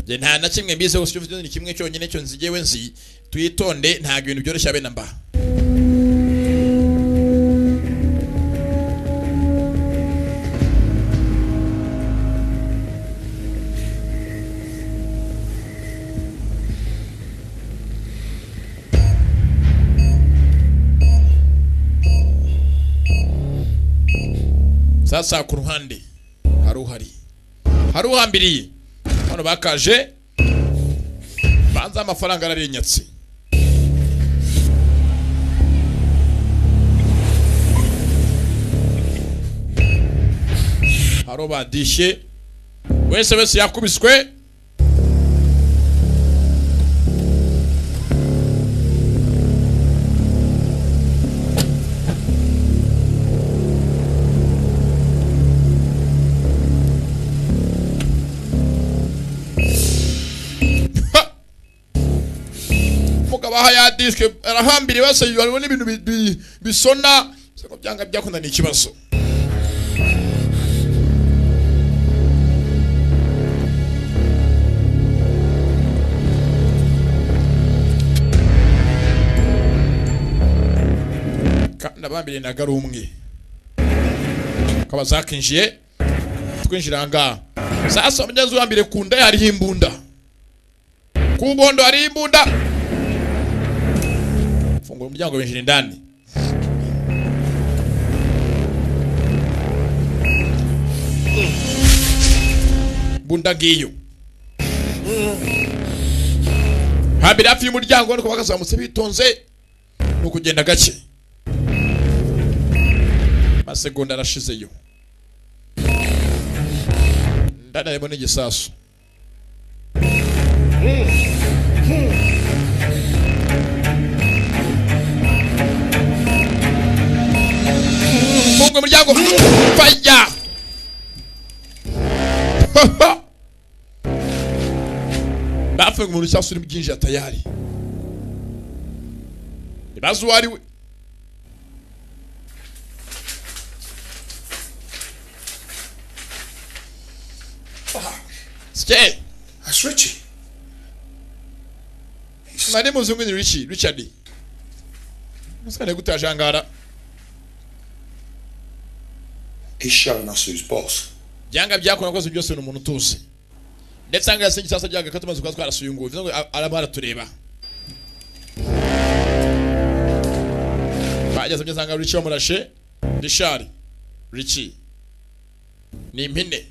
nta na kimwe mbize gusa ufite ni kimwe cyonyine cyo nzigewe nzi tuyitonde nta ibintu byoroshye abe namba sasa ku ruhande hari uhambiriye hano bakaje banza amafaranga ararenyatse haro badishye wese yakubiswe baha ya diske arahambire base yari n'ibintu bisona sako byanga byakunda ni ikibazo kandi bambire na garumwe kabazakinjiye twinjira nga sasa mnyazo wambire kunda yari himbunda kubondo ari himbunda fungura umuryango winjira indani bunda giyo habira hafi y'umuryango nuko bakazamutse bitonze no kugenda gake masegonda arashizeyo ndana yabona igisasu funga umuryango faya bafunga umuntu cyangwa uri byinjira tayari ibazo wari we Stay. That's Richie. My name was Richard. What's going to go to Jangara? He's showing us who's boss. byanga byakora koze byose ni umuntu tuzi ndetse anga yasingi sasa byaga katumaze kwa twarasuye ngo bivuze ngo arabara tureba bageze byazanga Richie bamurashe Richard Richie ni impine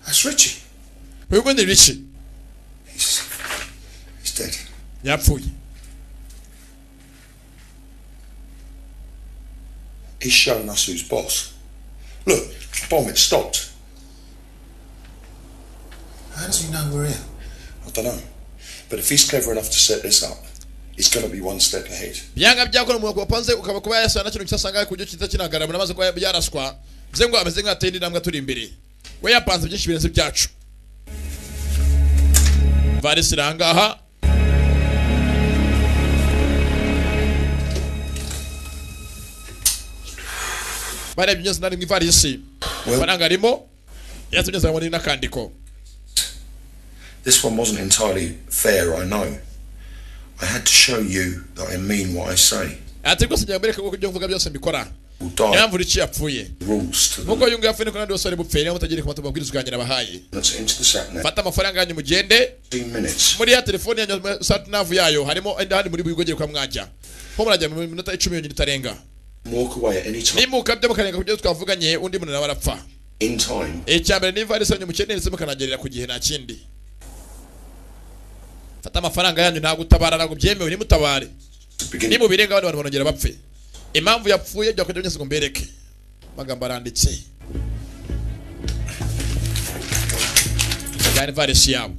That's Richie. wewe ni Richie He's dead. yapfuye He's showing us who's boss. Look, bomb, it stopped. How does he know we're here? I don't know. But if he's clever enough to set this up, he's going to be one step ahead. byanga byakora mu kwapanze ukaba kuba yasana kintu cyasanga kujyo kiza kinagara namaze ko yaraswa bize ngo ameze nk'atendi namwe turi imbere we yapanze byinshi birenze byacu Varisi rangaha bare byinshi nari mwivarisi baranga rimo yatumye muri nakandiko. This one wasn't entirely fair, I know. I had to show you that I mean what I say. Ati ko sijya bereka ko ibyo mvuga byose mbikora. We'll die. Yamvura iki yapfuye. Rules to Nuko yunga yafene ko nandi wasore bupfere mutagire ku matababwiriza uganyira bahaye. Let's into the sat nav. Fata amafaranga yanyu mugende. 15 minutes. Muri ya telefone yanyu sat nav yayo harimo ndahandi muri bugogere kwa mwajya. Ko murajya mu minota 10 yonyine itarenga. Walk away at any time. Nimuka byo mukarenga kubyo twavuganye undi muntu nawe arapfa. In time. Icyambere ni varisi yanyu mukeneye ndetse mukanagerera ku gihe nta kindi. Fata amafaranga yanyu nta gutabara ntabwo byemewe ni mutabare. Ni mu birenga abantu banongera bapfe. Impamvu yapfuye byo kujya byose ngo mbereke. Magambo aranditse. Yani varisi yabo.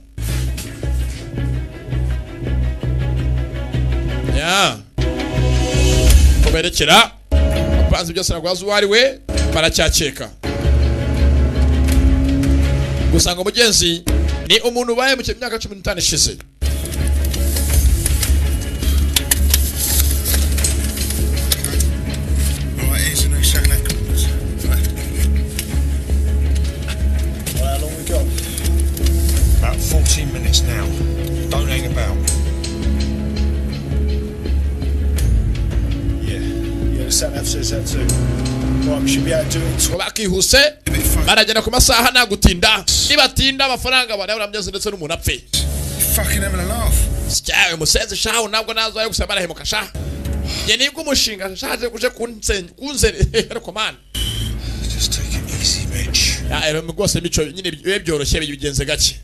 Ya. Kuberekera. Apanze byose nagwaza uwari we baracyakeka. Gusa ngo mugenzi ni umuntu baye mu myaka 15 ishize. How long we got? About 14 minutes now. Don't hang about. Yeah, the sat nav says that too. Right, we should be able to do it in Bakihuse baragenda ku masaha nta gutinda. Nibatinda amafaranga barabura byose ndetse n'umuntu apfe. Fucking having a laugh. Sicyawe musenze shaho nabwo nazo ayo gusaba barahemuka sha. Ye nibwo umushinga shaje kuje kunzere ariko man. Just take it easy, Mitch. Ya ero mugose mico nyine byoroshye bigenze gake.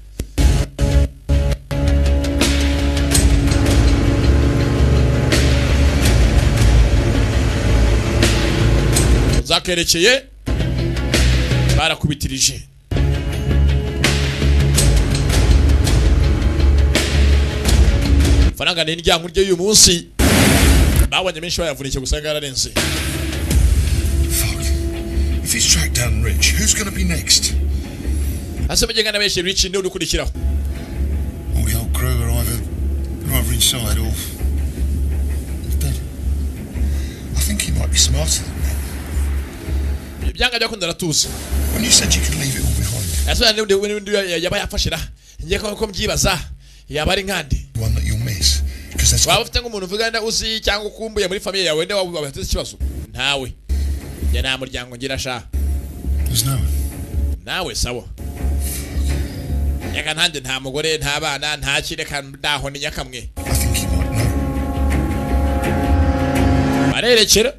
Zakerekeye barakubitirije. Faranga ni ndya murye uyu munsi babonye menshi bayavunike gusanga yararenze. Fuck. If he's tracked down Rich, who's going to be next? Ase bajye ngana beshe Rich ndi ukurikiraho. All the old crew are either inside or dead. I think he might be smarter than that. Byanga byo kundara tuzi. When you said you could leave it all behind. Ase ndi yaba yafashira. Ngiye ko mbyibaza yaba ari nkandi. One that you'll miss. Because that's Waba ufite nk'umuntu uvugana uzi cyangwa ukumbuye muri famille yawe nde wabateze ikibazo. Ntawe. Ya nta muryango ngira sha. There's no one. Nawe sawa. Yaka ntande nta mugore nta bana nta kireka ndaho ni nyakamwe. I think he might know. Barerekera.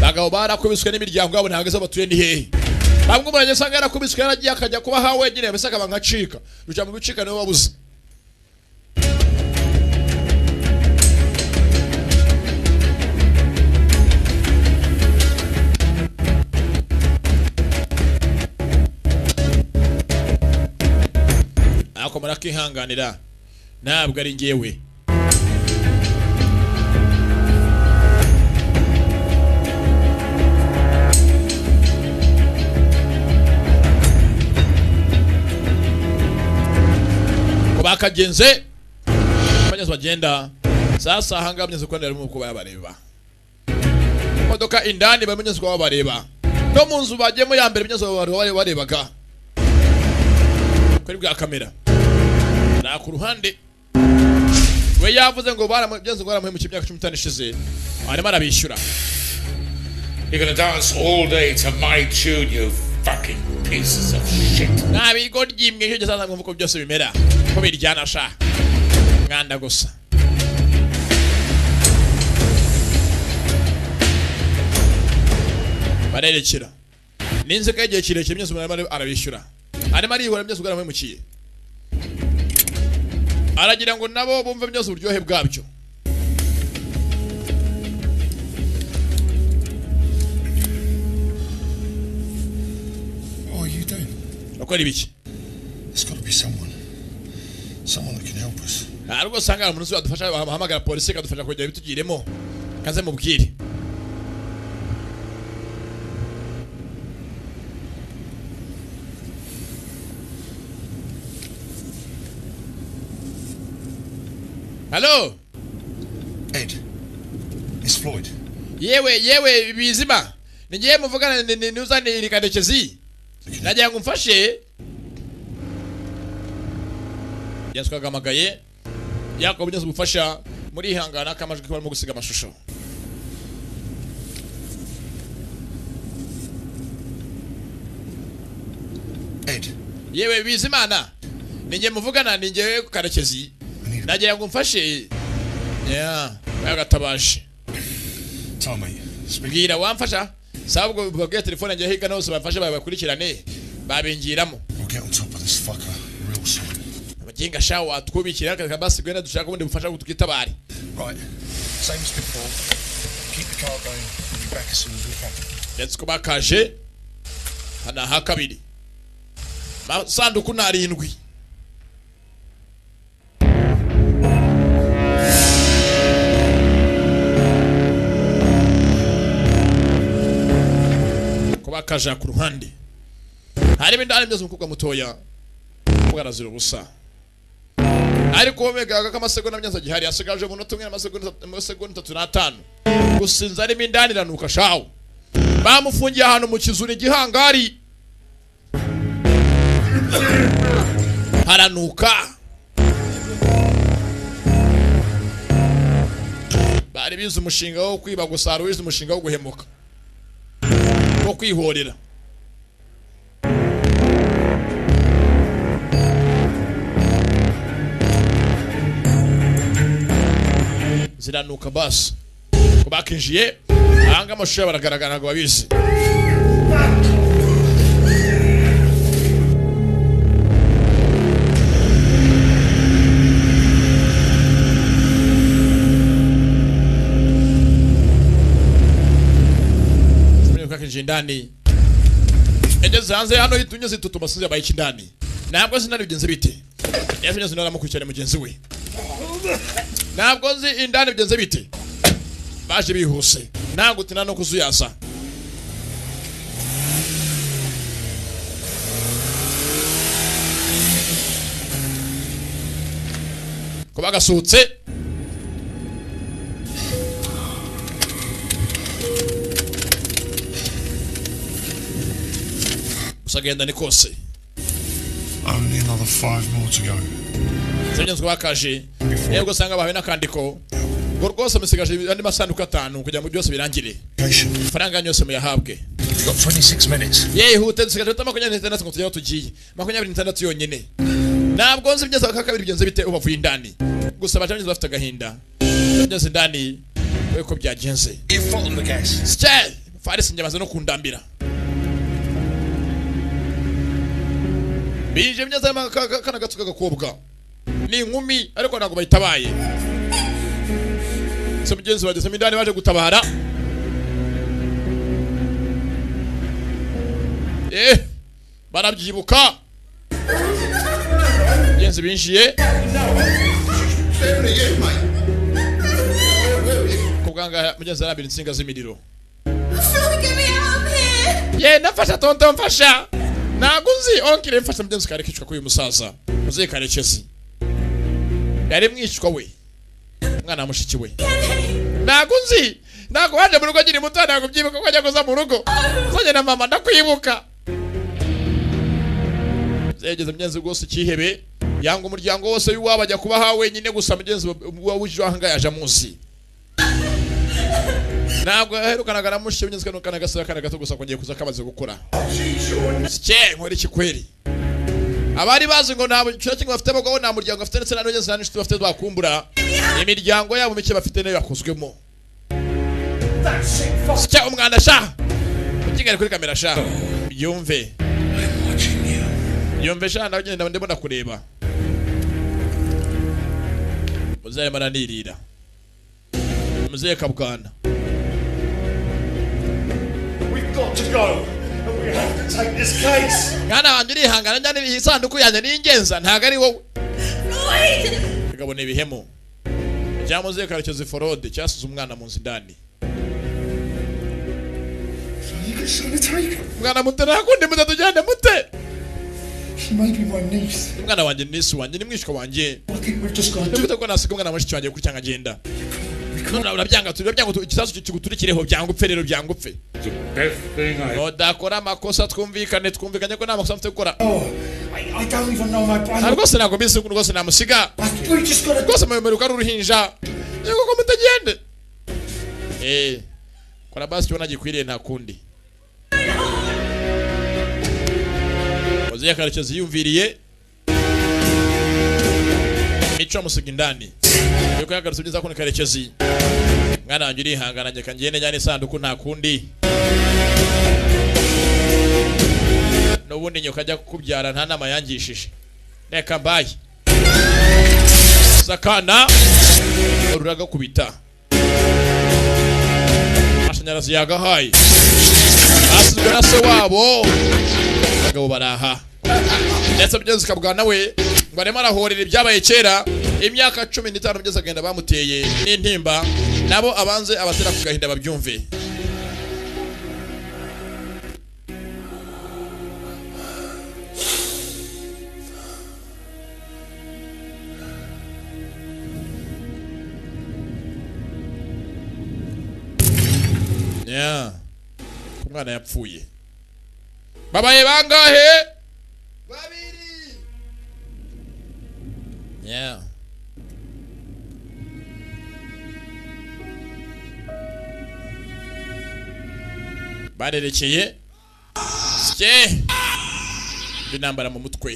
Bagabo barakubiswe n'imiryango yabo ntageze batuye ni hehe. Bamwe muranye sanga yarakubiswe yaragiye akajya kuba ha wenyine besaka bankacika. Ruca mu bicika niwe wabuze. Ako murakihanganira ntabwo ari ngewe. Bakagenze abanyazo bagenda sasa hangamye kwandera mu kuba yabareba modoka indani bamenyezwa kwa bareba no munzu bajyemo ya mbere abanyazo barebaga kuri bwa kamera na ku ruhande we yavuze ngo baramugenze ngo baramuhe mu kimyaka 15 ishize arimo arabishyura. You're gonna dance all day to my tune, you fucking pieces of shit. Nabigo ryimwe cyo gisaza ngo mvuko byose bimera ko biryana sha mwanda gusa. Barerekera ninze kagiye kirekire myese umuntu arabishyura arimo arihora myese ugaramuhe mukiye aragira ngo nabo bumve byose uburyohe bwabyo. Ukora ibiki? There's got to be someone that can help us. Ariko sanga umuntu adufasha bahamagara polisi kadufasha kujya bitugiremo kaze mubwire. Hello? Ed, it's Floyd. Yewe bizima. Ningiye muvugana n'uzane irikadekezi. Najya ngumfashe. Yaswagamagaye. Yakobo byose bufasha muri ihangana kamajwi ko barimo gusiga amashusho. Ed. Yewe bizimana. Ningiye muvugana ningiye karekezi. Najya ngumfashe. Yeah, bagatabaje. Tell me. Mbwira wamfasha. Sabwo bubwiye telefone ngiye higa nose bafashe babakurikirane babingiramo. We'll get on top of this fucker real soon. Abaginga shawo atwubikira kabasi gwenda dushaka ubundi bufasha gutukitabari. Right. Same as before. Keep the car going. We'll be back as soon as we can. Let's go back kaje. Hana hakabiri. Masanduku na 7. Kaja ku ruhande hari bindane byose mukubwa mutoya bwarazira ubusa ariko omega kamasegonda myanza gihari asigaje munota umwe amasegonda 35 gusinza ari bindane ranuka shawo bamufungiye ahantu mu kizuri gihangari haranuka bari bize umushinga wo kwiba gusara wize umushinga wo guhemuka wo kwihorera ziranuka basi kubakinjiye ahanga amashusho baragaragara ngo babizi ndani egeze hanze hano hitunye zitutuma sinze bayiki ndani ntabwo sinari bigenze bite yafinye zinara mukurikirane mugenzi we ntabwo nzi indani bigenze bite baje bihuse ntabwo tina no kuzuyasa ko bagasutse usagenda ni kose only another 5 more to go. Zanyuzwe bakaje yego sanga bahawe nakandiko ngo rwose musigaje andi masanduku 5 kujya mu byose birangire faranga nyose mu yahabwe. You've got 26 minutes. Hute dusigaje tamakonya n'itandatu ngo tujya tugiye 26 yonyine ntabwo nzi byose bakakabiri bigenze bite ubavuye indani gusa bacanye bafite agahinda byose ndani we ko byagenze You follow the gas. Stay Faris njamaze no kundambira bije mnyaza kana gatuka gakobwa ni inkumi ariko ntago bayitabaye so mugenzi bageze mindani baje gutabara barabyibuka mugenzi binjiye kubwanga mugenzi arabira insinga z'imiriro nafasha tonto mfasha naguzi onkire mfasha mugenzi karekishwa kuyu musaza muze karekezi yari mwishwa we mwana mushiki we naguzi nako waje mu rugo nyiri muto nako byibuka ko ajya kuza mu rugo sonye na mama ndakwibuka Zegeze mugenzi rwose kihebe yanga umuryango wose w'iwabo ajya kuba ha wenyine gusa mugenzi wawuje ahanga yaje muzi ntabwo aherukanaga na mushye mugenzi kanukana gasara kana gato gusa kongeye kuza kamaze gukora sike nkore kikweri abari bazi ngo nta cyo kintu bafite abagabo nta muryango bafite ndetse n'abagenzi n'inshuti bafite bakumbura imiryango yabo mike bafite nayo yakozwemo sike umwana sha ukigere kuri kamera sha yumve yumve sha ndagenda ndimo ndakureba muzaye maranirira muzaye kabwana We've got to go. And we have to take this case. Kana wanjye ihangana njyane isanduku yanjye n'ingenza ntago ari wowe Gabone ibihemo Byamuze karekeze forode cyasuze umwana mu nzindani Mwana mutera kundi mutatujyane mute She may be my niece. Mwana wanjye nisi wanjye ni mwishwa wanjye I think we've just got to do Ndabita ko nasiga umwana mushiki wanjye kuri cyanga agenda None urabyanga ikisasu kiguturikireho byangupfe rero byangupfe The best thing I Odakora amakosa twumvikanye ko nta makosa mfite gukora I don't even know my brother. Rwose ntabwo mbizi rwose namusiga We just got to rwose mumeruka ruhinja yego ko mutagende kora basi cyona gikwiriye nta kundi Oziya karekezi yumviriye Mico musiga indani yuko yagarutse byiza ko karekezi mwana wanjye urihangana njye kangiye njyane isanduku nta kundi n'ubundi nyoka ajya kukubyara nta nama yangishije reka mbaye sakana ururaga kubita amashanyarazi yagahaye asizwe na se wabo abagabo baraha ndetse bigeze kabwana we ngo arimo arahorera ibyabaye kera imyaka 15 bigeze agenda bamuteye n'intimba nabo abanze abatera ku gahinda babyumve umwana yapfuye babaye bangahe babiri barerekeye sike binambara mu mutwe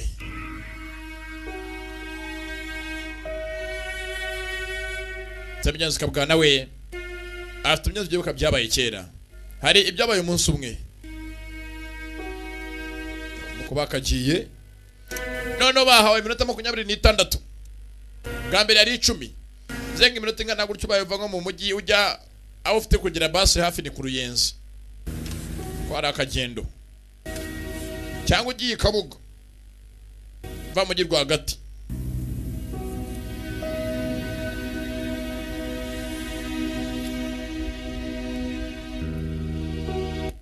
Tabyanze kabwana we afite imyaka byibuka byabaye kera hari ibyabaye umunsi umwe muko bakagiye none bahawe iminota 26 bwa mbere ari 10 zenga iminota ingana gutyo bayova nko mu mujyi ujya aho ufite kugira basi hafi ni ku Ruyenzi kwara akagendo cyangwa ugiye Kabuga va mu girwa hagati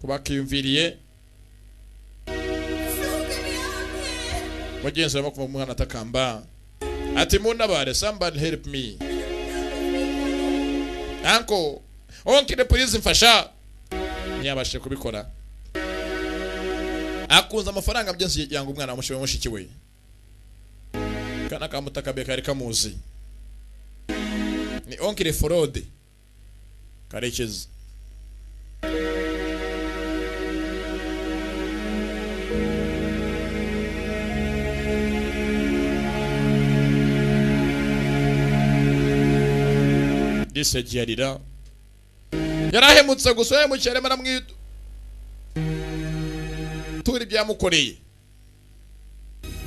kubakiyumviriye wagenze bakuva mu mwana atakamba ati munabare somebody help me uncle onkire please mfasha ntiyabashe kubikora akunza amafaranga byenze yanga umwana wamushiwe mushiki we kana kamutaka be kari kamuzi ni onkire forode karekezi disejirira yarahemutse gusa yemukere maramwidu turi byamukoreye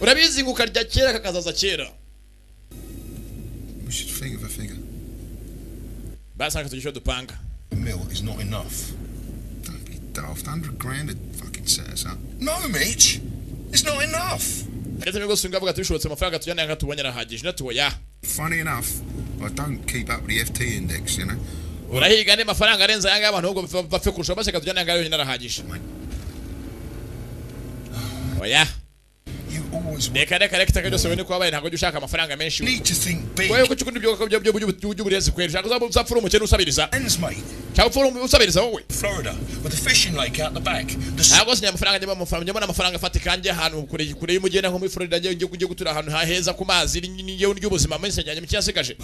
urabizi nguka rya kera kakazaza kera We should think of a figure. basa tugisho dupanga A mil is not enough. Don't be daft. 100 grand to fucking set us up. No, Mitch! It's not enough! ndetse ngo singa avuga tubishobotse amafaranga tujyana nga tubonye arahagije natuya Funny enough, I don't keep up with the FT index, you know. urahiga ne mafaranga arenza yanga abantu ubwo bapfe kurusha bashaka tujyana nga yo arahagije oya You always reka kitaka byose wene kwabaye ntago ushaka amafaranga menshi need to think big. wewe ko cyukundi by'uburezi kwera ushaka uzapfura umukene usabiriza Ends, mate. cyangwa upfura usabiriza wowe Florida, with the fishing lake out the back. ntago sinya amafaranga njye amafaranga afatika njye ahantu kure y'umugenda nko muri Florida njye gutura ahantu haheza ku mazi n'ingiye n'ubuzima menshi njye mu cyasigaje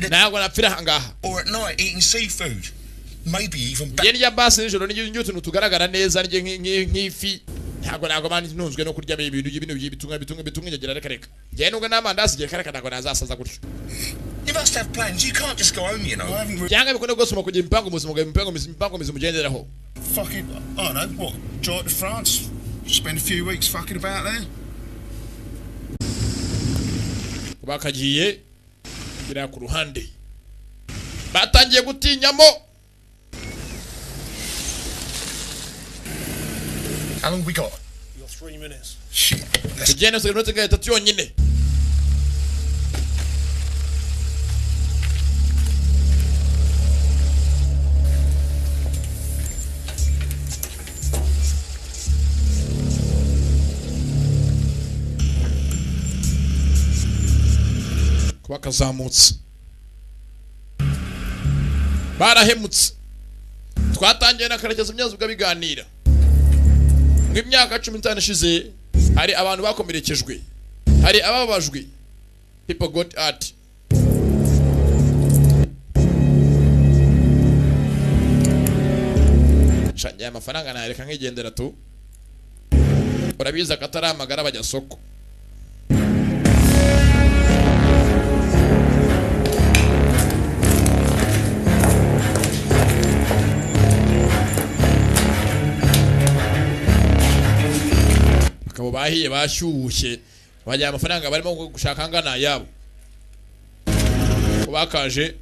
ntago napfira hangaha. Or at night eating seafood. Maybe even better. Yeni ya basi nijoro n'inyo tuntu tugaragara neza nk'ifi ntago mani ntunzwe no kurya ibintu bitunga nyagira reka njye nubwo n'amandazi giye kareka ntago nazasaza gutyo. You must have plans. You can't just go home, you know. Cyangwa bikone gusoma kugira imipango mizimugenderaho. Fucking, I don't know, what? Drive to France, spend a few weeks fucking about there. Bakagiye gira ku ruhande batangiye gutinyamo. How long we got? You got 3 minutes. Shit. Tugende se minota ngaye tatu yonyine. Bakazamutse barahemutse twatangiye n'akaregeza imyazo biganira nk'imyaka 15 ishize hari abantu bakomerekejwe hari ababajwe people got hurt. shanje amafaranga nareka nkigendera tu urabiza kataramagara bajya soko. Bahiye bashyushye bajya amafaranga barimo gushaka ngana yabo bakaje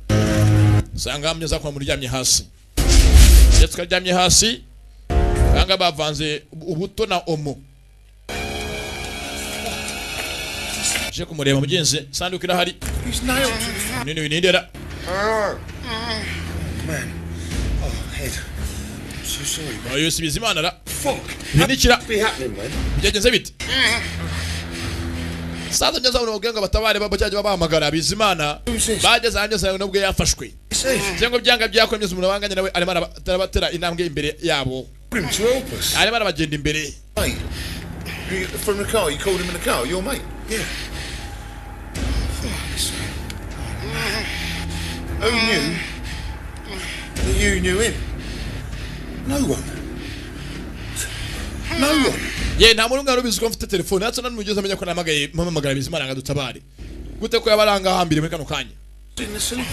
sanga amyeza kwa muryamye hasi ndetse karyamye hasi banga bavanze ubuto na omo je kumureba mugenzi sanduku irahari nini winindera Man. Oh, head. I'm so sorry, man. ayo sibizimana ra Fuck. binikira Be happening, man. byagenze bite sasa nyaza uno ugenga batabare babajaje babahamagara bizimana bageze hanje sayo nubwo yafashwe zengo byanga byakomeza umuntu wanganye nawe arimo arabatera intambwe imbere yabo arimo arabagenda imbere. Mate, from the car, you called him in the car, your mate? Yeah. Who knew that you knew him? No one. No one. Ye nta muntu ngaro bizuko mfite telefone natso nanumugeze amenya ko namagaye mpamagara bizimana nga dutabare gute ko yabaranga hambire muri kano kanya. In the sleep.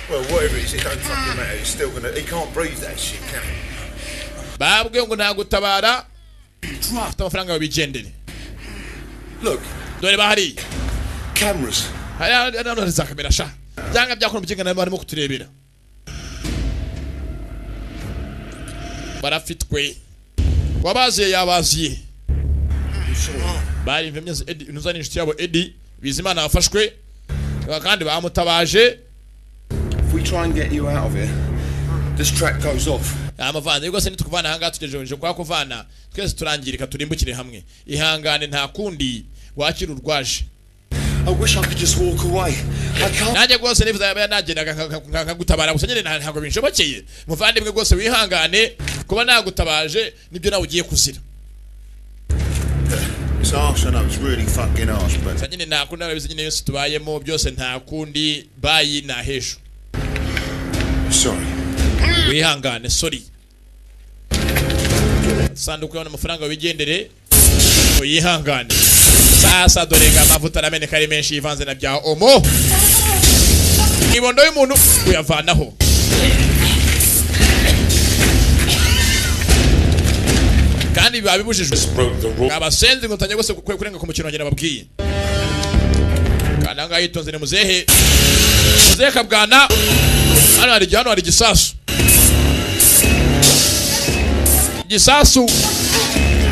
Well, whatever it is, it don't fucking matter. He's still gonna. He can't breathe that shit, can he? babwe ngo nta gutabara afite amafaranga babigendere. Look, Dore bahari cameras. haya nano za kamera sha byanga byakora mukingana barimo kuturebera barafitwe wabaziye yabaziye bari imvemye Eddie nuzani inshuti yabo Eddie bizimana afashwe kandi bamutabaje. If we try and get you out of here, this track goes off. Amavana yuko se nitukuvana hanga tugejeje kwa kuvana twese turangirika turimbukire hamwe ihangane nta kundi wakira urwaje. I wish I could just walk away. I can't. Nanjye gose nifuza yaba nagenda nkagutabara gusa nyine ntabwo binshobokeye muvandimwe gose wihangane kuba nagutabaje nibyo nawe ugiye kuzira. It's harsh, I know. It's really fucking harsh, but Sanyine nta kundi nabize nyine yose tubayemo byose nta kundi bayi na hesho. sorry. Wihangane sorry. Sanduku y'amafaranga amafaranga wigendere uyihangane. Sasa dorenga amavuta arameneka ari menshi yivanze na bya omo. Ibondo y'umuntu uyavanaho. Kandi babibujijwe. Abasenzi ngo tanye gose kurenga ku mukino ngene babwiye. Kana nga yitonze ne muzehe. Muzehe kabwana. Hano hari gisasu. Gisasu.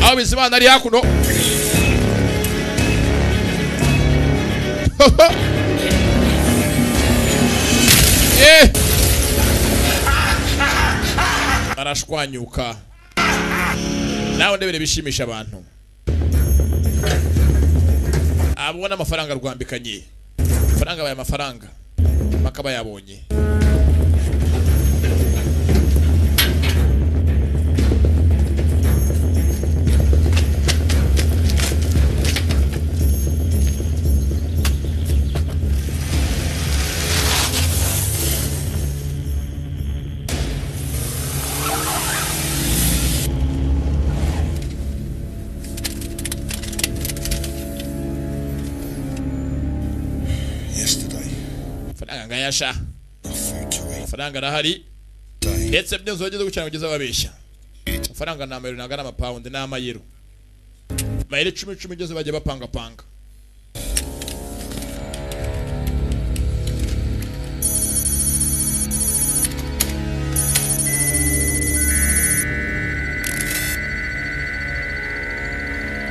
Aho bizimana ari hakuno. Arashwanyuka. Nawe ndebere bishimisha abantu. babona amafaranga rwambikanye amafaranga baye amafaranga bakaba yabonye ngayasha faranga rahari ndetse byose bageze gucana kugeza babeshya faranga na mayero nagana amapound na amayero mayero 10 byose bajye bapanga panga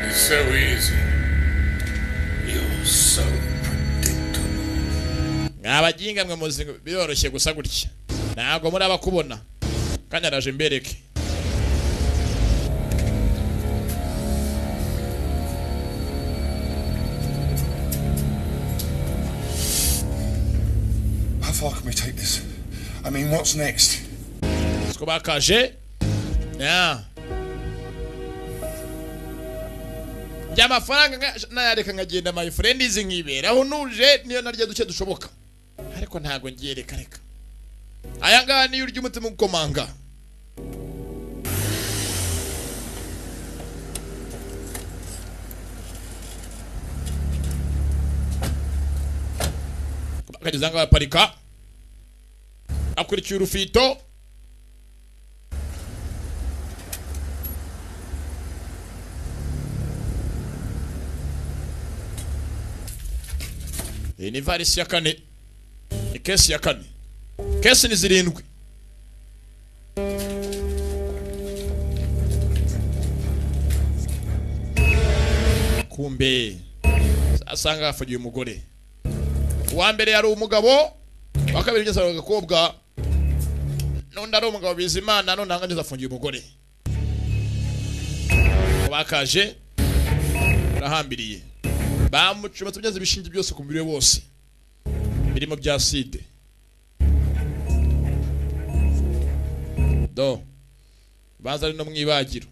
It's so easy. You're so abajinga mwe muzingo biroroshye gusa gutya ntago muri abakubona kanyaraje mbereke How far can we take this? I mean, what's next? Sko bakaje ya Jama faranga nayareka ngagenda my friend izi nkibera aho nuje niyo narya duce dushoboka ariko ntago ngiyereka reka aya ngani urya umutima gukomanga bakageza ngo aparika akurikiye urufito ni varisi ya kane ni kesi ya kane kesi ni zirindwi kumbe asanga afagiye umugore wa mbere yari umugabo wa kabiri ngeze agakobwa none ari umugabo bizimana none anganyeza afungiye umugore bakaje rahambiriye bamucumatse byaze bishingi byose ku mubiri wose birimo bya acide do baza ari no mwibagiro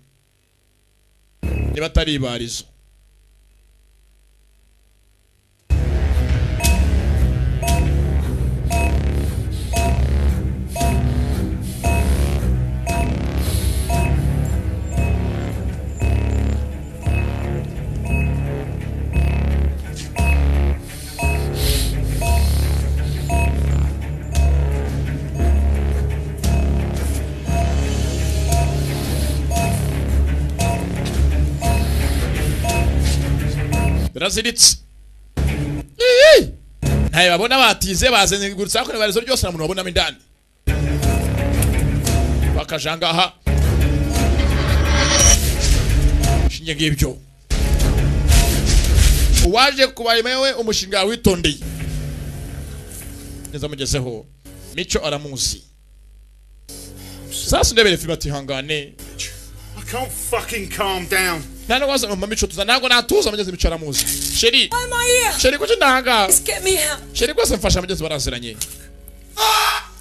niba atari ibarizo Brazilits naye babona batize bazenye gurutsa ko barizo ryose namuntu babona mindani bakajanga aha shinge ngibyo uwaje kubayemewe umushinga witondeye neza mugezeho mico aramuzi sasa ndebere fibati hangane I can't fucking calm down. Nano waza mama mico tuza nago natuza mugeze mico aramuzi sheri Why am I here? sheri ko ndanga Just get me out. sheri ko se mfasha mugeze baraziranye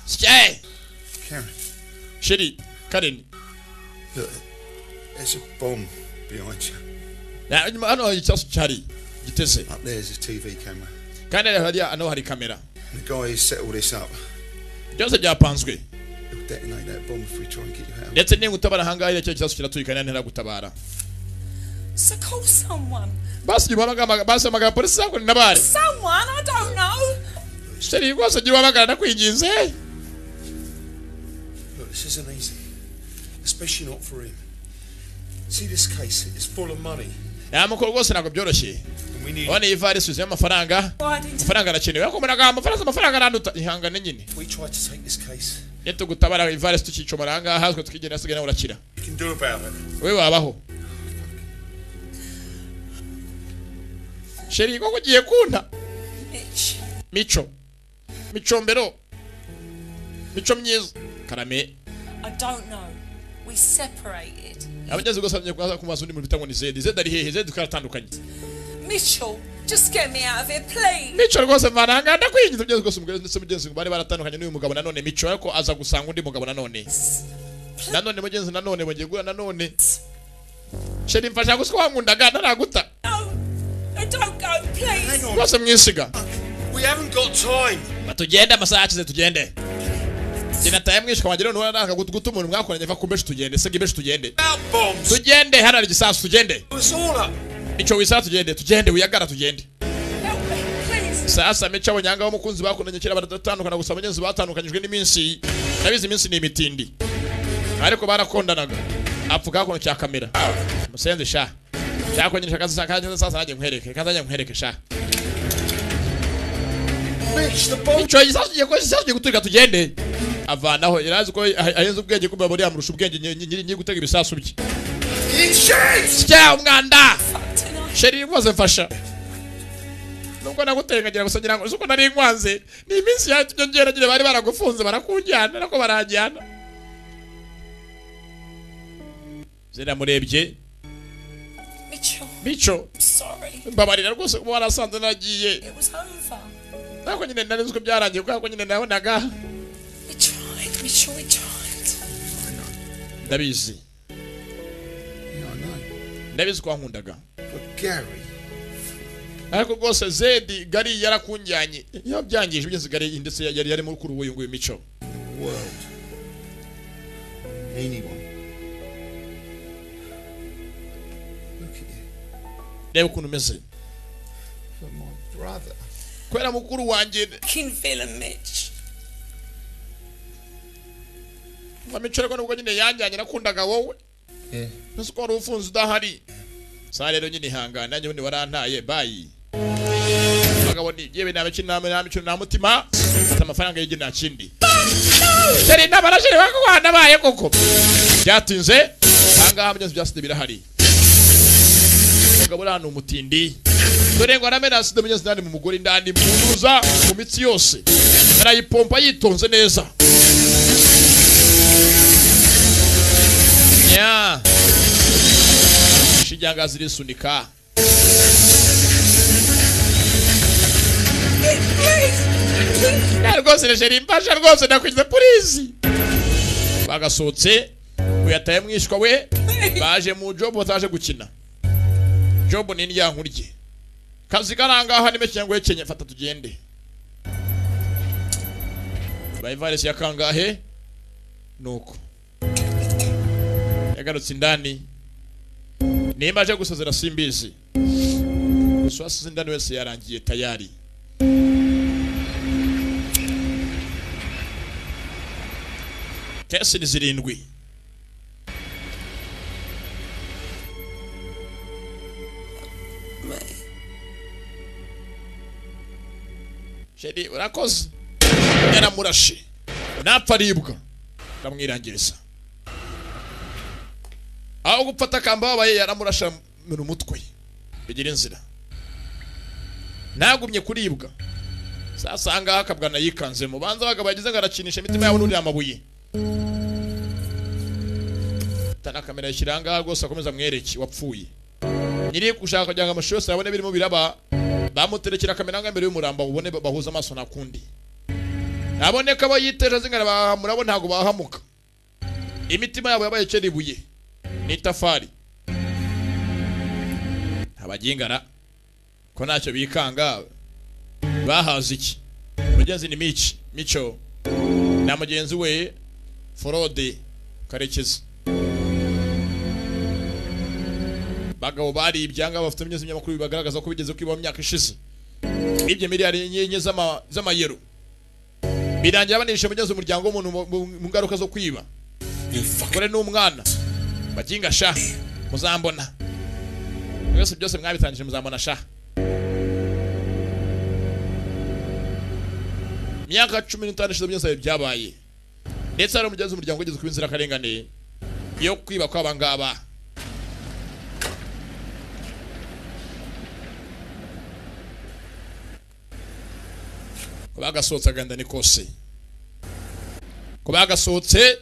Shey Karen, sheri Karen look, there's a bomb behind you. ya nyuma hano icyasu cyari giteze Up there's a TV camera. kandi hariya ano hari kamera And the guy who set all this up, byose byapanzwe he'll detonate that bomb if we try and get you out. ndetse ningutabara hangaye cyo cyasu kiratuyikana ntera gutabara So call someone. basi jibamaga basi amaga polisi sako nabare Someone? I don't know. sheri rwose jibamaga nakwinginze Look, this isn't easy. Especially not for him. See, this case is full of money. ya mukoro rwose ntabwo byoroshye And we need... one ivarisi yuzuye amafaranga Why didn't amafaranga arakenewe akomeraga amafaranga aranduta ihangane nyine We tried to take this case. nitugutabara ivarisi tukicomara ngaha hazwe tukigenda sigena urakira We can do about it. wewe wabaho sheri koko giye kunta Mitch? micombero mico myiza karame I don't know. We separated. abageze gusa kumaza undi muntu bitango ni Zed ari hehe Zed karatandukanye Mitchell, Just get me out of here, please. Mico rwose mvaranga ndakwinjiza byose rwose umugore ndetse mugenzi bari baratandukanye n'uyu mugabo nanone Mico ariko aza gusanga undi mugabo nanone mugenzi nanone bagiye gura nanone sheri mfasha guswa nkundaga naraguta No, don't go, please. rwose mwisiga We haven't got time. batugende amasaha yakize tugende Sinataye mwishwa wagire none nanga guta umuntu mwakoranye va kumbesha tugende se gibesha tugende Bombs. tugende hano ari gisasu tugende It's all up. Mico wisa tugende wiyagara tugende Help me, please. sasa Mico abanyanga b'umukunzi bakunanye kera baratandukana gusa abagenzi batandukanyijwe n'iminsi nabizi iminsi ni imitindi ariko barakondanaga apfuka kono cya kamera musenze sha cyakonyesha kazi sasa naje nkwereke sha Mitch, the bomb. Mico yisaje guturika tugende avanaho irazi ko ahenze ubwenge kumba bari amurusha ubwenge nyiri gutega ibisasu bye Sya umwanda sheri rwose mfasha nubwo nagutengagira gusa ngira ngo uko nari nkwanze ni iminsi yacyongera bari baragufunze barakunjyana nako barajyana zera murebye Mico Sorry. mbabarira rwose kuba warasanze nagiye It was over. nako nyine nari nzi ko byarangiye kuko nyine nabonaga We tried, Mitchell, we tried. ndabizi Yeah, I know. ndabizi ko wankundaga But Gary, ariko rwose Zedi Gari yarakunjyanye yabyangije byose Gari ndetse yari muri kuri uyu nguyu Mico the world, anyone. Look at you. reba ukuntu umeze For my brother. kwera mukuru wanjye I can feel a Mitch. Mico ariko nubwo nyine yanjyanye nakundaga wowe Yeah. nzi ko wari ufunze udahari saa rero nyine ihangane nanjye ubundi warantaye bayi abagabo ni yewe nta mutima mfite amafaranga y'igi nta kindi sheri n'abarasheri bakwana baye koko byatinze ahangaha byose byaside birahari umugabo uriya ni umutindi dore ngo aramena aside mugenzi ndani mu mugore indani munuza mu mitsi yose arayipompa yitonze neza nya shijanga zirisunika rwose rejeri mfasha rwose ndakwize polisi bagasohotse uyataye mwishwa we baje mu job bataje gukina job ni indyankurye kazi karangaha nimeke ngo yekenye fata tugende bayivarisi ya kangahe nuko yagarutse indani nimba aje gusozera simbizi gusa wasize indani wese yarangiye tayari kesi ni 7 shedi urakoze yaramurashe napfa aribwa ndamwirangiriza aho gupfata kamba babaye yaramurasha mu mutwe bigira inzira nagumye kuribwa sasa anga akabwana yikanze mu banza bagabagize ngarakinisha imitima yabo n'uri amabuye tana kamera yishiranga rwose akomeza mwereki wapfuye nyiri kushaka kugira ngo amashusho yose abone birimo biraba bamuterekera kamera ngambere y'umuramba ubone bahuza amaso nakundi aboneka bayiteje zingara bahamurabo ntago bahamuka imitima yabo yabaye ceribuye n'itafari abagingara ko ntacyo bikanga bahaze iki mugenzi ni Mico na mugenzi we Forode Karekezi bagabo bari ibyanga bafite imyezi y'amakuru bibagaragaza ko bigeze kwiba mu myaka ishize ibyo miliyari nyenye z'amayero birangira banishe mugenzi umuryango w'umuntu mu ngaruka zo kwiba kore n'umwana baginga sha muzambona byose mwabitangije muzambona sha myaka 15 ishize byose byabaye ndetse ari umugenzi umuryango ugeze ku inzira karengane yo kwiba kwa bangaba kubagasotsa ganda ni kose kubagasotse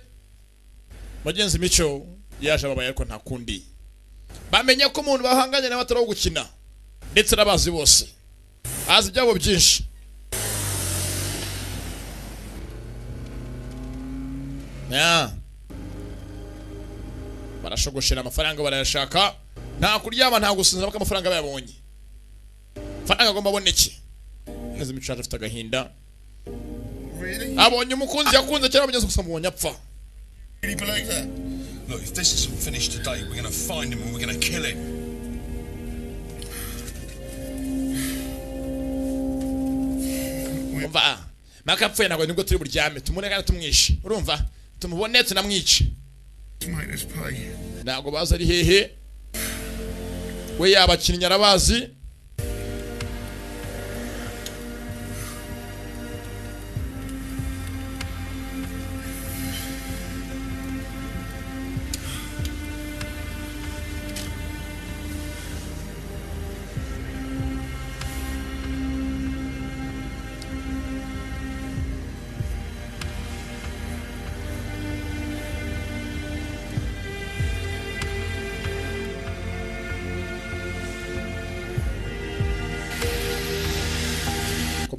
mugenzi Mico yaje ababaye ariko nta kundi bamenye ko umuntu bahanganye nawe atari gukina ndetse n'abazi bose azi ibyabo byinshi. Barashogoshera amafaranga barayashaka, nta kuryama nta gusinzira baka amafaranga bayabonye. Faranga agomba aboneke. Neza imicaje afite agahinda. Abonye umukunzi yakunze cyane abageze gusa mubonye apfa. Really believe that? Look, if this isn't finished today, we're going to find him and we're going to kill him. Umva, makapfuye ntabwo nibwo turi buryame, tumuneka tumwishe. Urumva? Tumubone tunamwice. Ntabwo baza ari hehe. We yabakinnyi arabazi.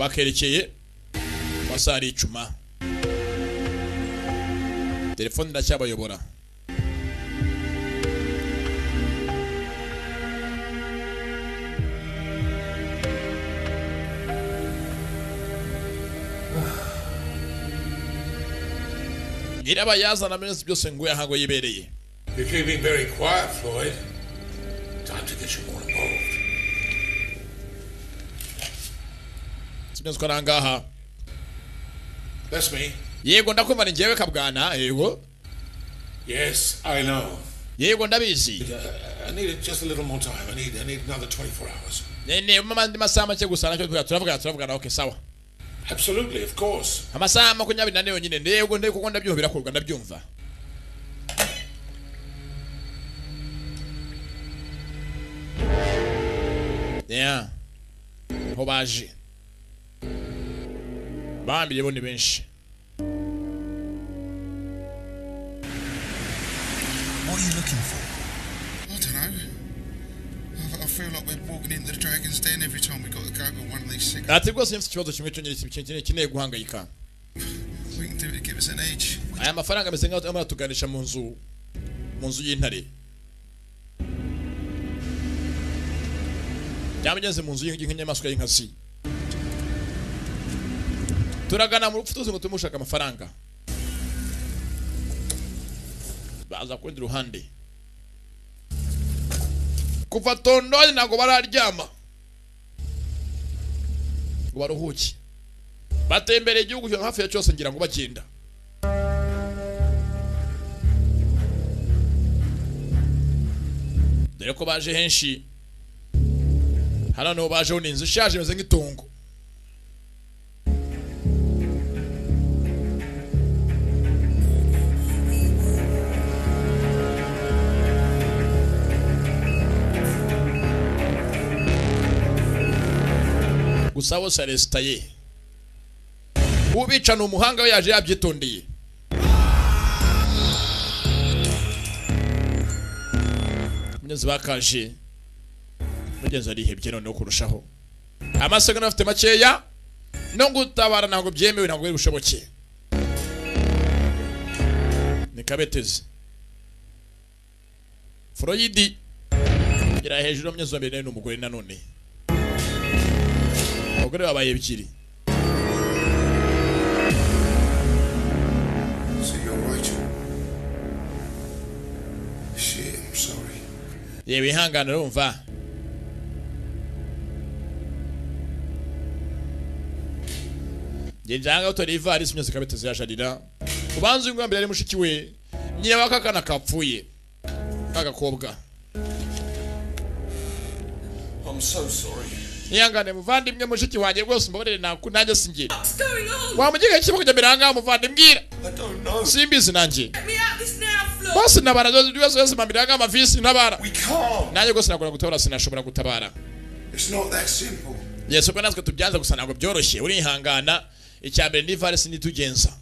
Bakerekeye basari icuma. Telefone ndacyabayobora. Niraba yazana menshi byose ngo yahago yibereye. You're keeping very quiet, Floyd. Time to get you more involved. That's me. Yego ndakumva njyewe kabwana. Yego. Yes, I know. Yego ndabizi. I need just a little more time. I need another 24 hours. Nene mama ndi masaha make gusa nacyo turavuga okay sawa. Absolutely, of course. Amasaha 24 yonyine ndego ndeko ko ndabyumva birakorwa ndabyumva. Yeah. Hobaje. Bambi yebo ni benshi. What are you looking for? I don't know. I feel like we're walking into the Dragon's Den every time we got to go with one of these cigarettes. Ati rwose mfite ikibazo kimwe cyonyine kineye guhangayika. We can do it to give us an edge. Aya mafaranga ameze nk'aho amatuganisha mu nzu y'intare. Yamugeze mu nzu y'inyamaswa y'inkazi. Turagana mu rupfu tuzi ngo tumushaka amafaranga. Baza kwenda ruhande. Kuva tondo ntago bararyama. Ngo baruhuke. Batembere igihugu cyo hafi ya cyose ngira ngo bagenda. Dore ko baje henshi. Hano no baje uninze ushaje meze nk'itongo. Gusa bose arestaye. Ubica n'umuhanga we yaje yabyitondeye. Munyezi bakaje. Mugenzi ari hebye none kurushaho. Amasegonda afite makeya no gutabara ntabwo byemewe ntabwo birushoboke. Ni kabetezi. Floyd ira hejuru y'umyezo mbere n'umugore nanone. Ogore babaye ebyiri. So you're right. Shit, I'm sorry. Yewe ihangana urumva. Njanga utoriva ari simye zikabeteze yasharira. Kubanza ingwa mbere ari mushiki we. Nyine bakakana kapfuye. Agakobwa. I'm so sorry. Niyangane muvandimwe mushiki wanjye rwose mbabarire nanjye singiye. Wamugiga kibo kujya biranga muvandimwira. I don't know. Simbizi nanjye. Let me out this now, Flo. Bose nabara byose mambiranga amavisi ntabara. We can't. Nanjye rwose nakora gutabara sinashobora gutabara. It's not that simple. Yesu ko natwe tubyanza gusa ntabwo byoroshye urihangana icyambere ni virus nitugenza.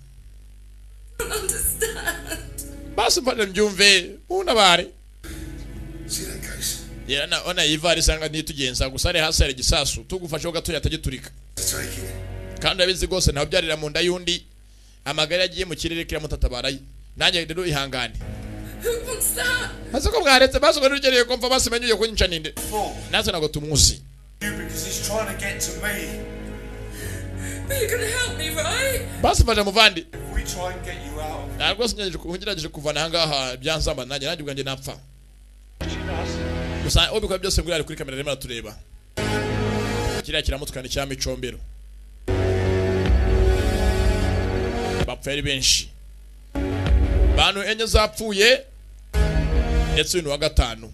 Understand. Basi mbona mbyumve unabare. See that case? Yana ona ivari sanga nitugenza gusa ari hasi ari gisasu tugufashe gato yatagiturika. Kandi abizi gose naho byarira mu nda yundi amagara yagiye mu kirere kira mutatabaraye. Nanjye rero ihangane. What's that? Hasoko bwaretse basoga rugereye ko mva basimenyuye ko nyica ninde. Nazo nago tumuzi. Because he's trying to get to me. But you're gonna help me, right? Basi baje muvandi. If we try and get you out of Ntabwo sinyaje kuvana hangaha byanzamba nanjye ubwanjye napfa. Gusa obikora byose nguri ari kuri kamera rema tureba. Kiriya kiramutwani cya micombero. Bapferi benshi. Bantu enye zapfuye ndetse uyu wa gatanu.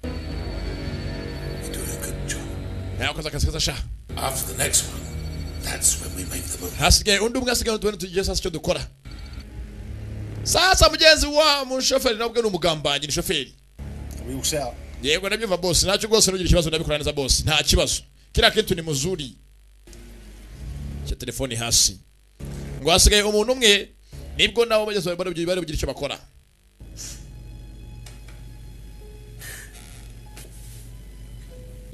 You're doing a good job. Nayo kaza sha. After the next one, that's when we make the move. Hasigaye undi umwe asigaye tubone tugiye sasa cyo dukora. Sasa mugenzi wa mushoferi nabwo ni umugambanyi ni shoferi. We all set up. Yego nabyumva boss ntacyo rwose nugira ikibazo ndabikora neza boss nta kibazo. Kira kintu ni muzuri. Cya telefoni hasi. Ngo hasigaye umuntu umwe nibwo nabo bageze bari bugira icyo bakora.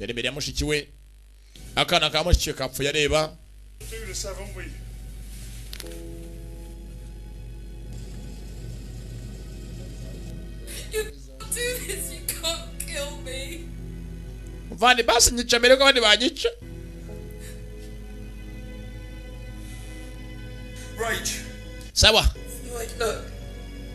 Yari mbere ya mushiki we akana ka mushiki kapfu yareba. do this, haven't we? You can't do this. You can't kill me. Mvani basi nyica mbere ko abandi banyica. Rach, Sawa. Lloyd, look.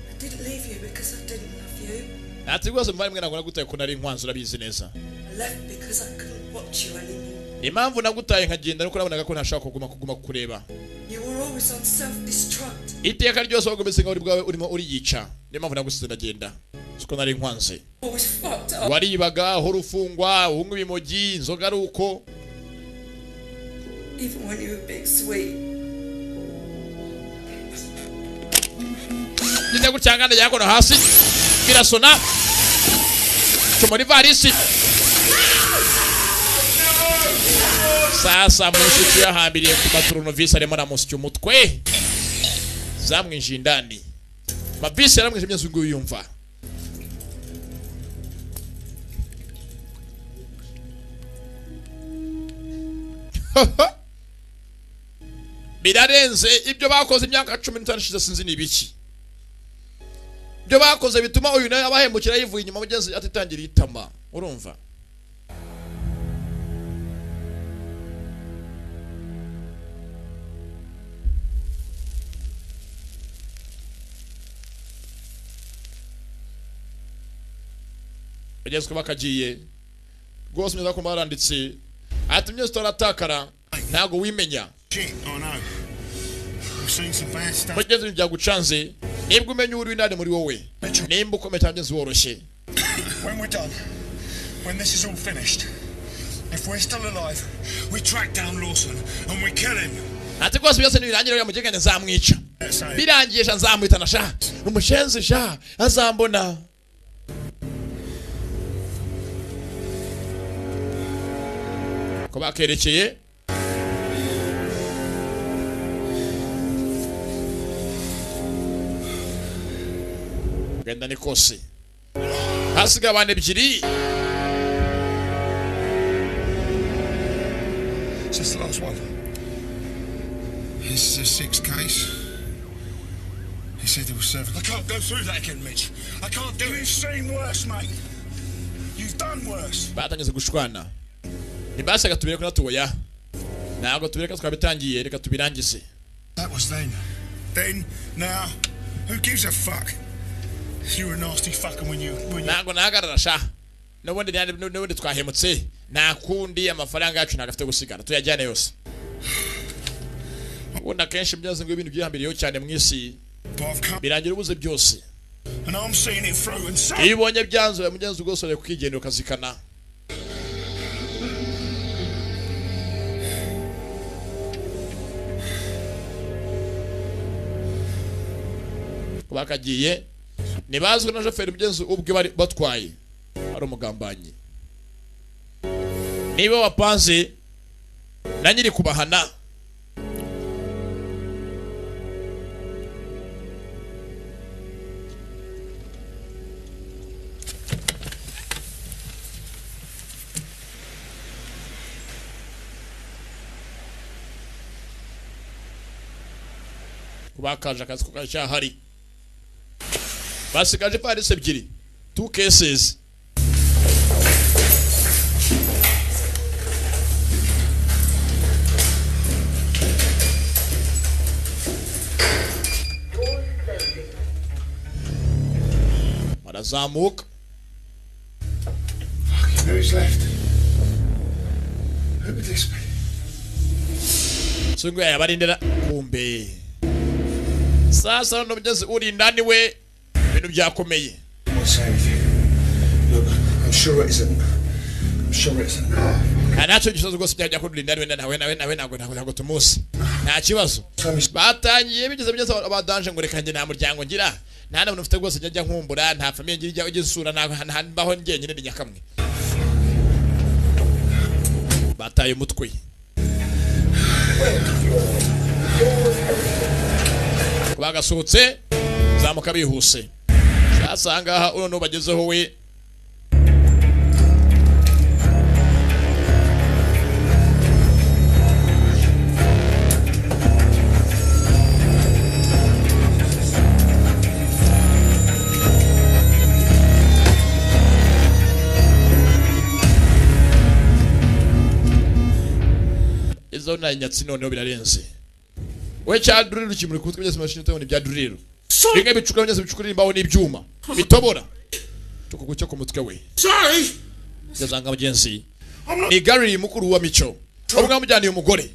I didn't leave you because I didn't love you. Ati rwose mvani mwe nagona gutaye ko nari inkwanzu urabizi neza. I left because I couldn't watch you anymore. Impamvu nagutaye nkagenda nuko nabonaga ko ntashaka kuguma kureba. You were always on self-destruct. Iteka ryose wagomeze nka uri bwawe urimo uriyica. Niyo mpamvu nagusize ndagenda. Siko nari inkwanze. Always fucked up. Waribaga horufungwa unywa ibimogi inzoga ari uko. Even when you were being sweet. Ninde gucyangana yako no hasi. Birasona. Chomori varisi. Sasa mushiki yahambiriye ku maturunovisi arimo namusya umutwe. Zamwinjiye indani. Mavisi yaramwije imyezo ngo yumva. Birarenze ibyo bakoze imyaka 15 ishize sinzi nibiki. Ibyo bakoze bituma uyu nawe abahembukira yivuye inyuma mugenzi atitangira itama. Urumva? Bageze bakagiye. Rwose meza ko baranditse. Ati myose turatakara ntago wimenya. shit, I know. We've seen some bad stuff. Bageze byagucanze. Nibwo umenya uri nande muri wowe. Nimba ukomeye cyane woroshye. When we're done, when this is all finished, if we're still alive, we track down Lawson and we kill him. Ati rwose byose nibirangira ya mugengane nzamwica. Birangiye sha nzamwitana sha. Umushenzi sha azambona. Ko bakerekeye genda nikose hasiga abana ebyiri. Is this the last one? This is a 6 case. He said there was 7. I can't go through that again, Mitch. I can't do it. You've seen worse, mate. You've done worse. Batangeze gushwana. Nibashaga tubire ko natuya. Ntabwo tubireka twabitangiye reka tubirangize. That was then. Then, now, who gives a fuck? You were a nasty fucker when you... Ntabwo nahagarara sha. N'ubundi twahemutse. Nakundi amafaranga yacu nagafite gusigara. Tuyajyane yose. Ubona kenshi byaze ngo ibintu byihambiriyeho cyane mu isi. Birangira ubuze byose. And I'm seeing it through and so... Ibonye byanze mugenzi ugosore kwigendera ukazikana. Bakagiye nibazwe na shoferi mugenzi ubwe bari batwaye ari umugambanyi. Niba wapanze na nyiri kubahana kubakaje akazi ko kacyahari basigaje parisi ebyiri 2 cases barazamuka Who's left? Who would this be? Sungu yabarindira kumbe sasa no mugeze uri ndani we ibintu byakomeye What's saying with you? Look, I'm sure it isn't. I'm sure it isn't. anacho gisozo gose byajya kuri ndani wenda nawe ntago tumusi nta kibazo batangiye bigeze abadanje ngo reka nge nta muryango ngira nta namuntu ufite gose njya nkumbura nta famille ngira igisura naho ngenye ndi nyakamwe bataye umutwe bagasohotse zamuka bihuse sasa ngaha uno bagezeho we izo na nyatsi none birarenze we cyadurira kimuri kutwe byose mashini tabone byadurira binge bicuka byose bicukurira imbaho n'ibyuma bitobora tukugucyo ku mutwe we Sorry! yazanga mugenzi ni Gary mukuru wa Micho obwa mujyaniye umugore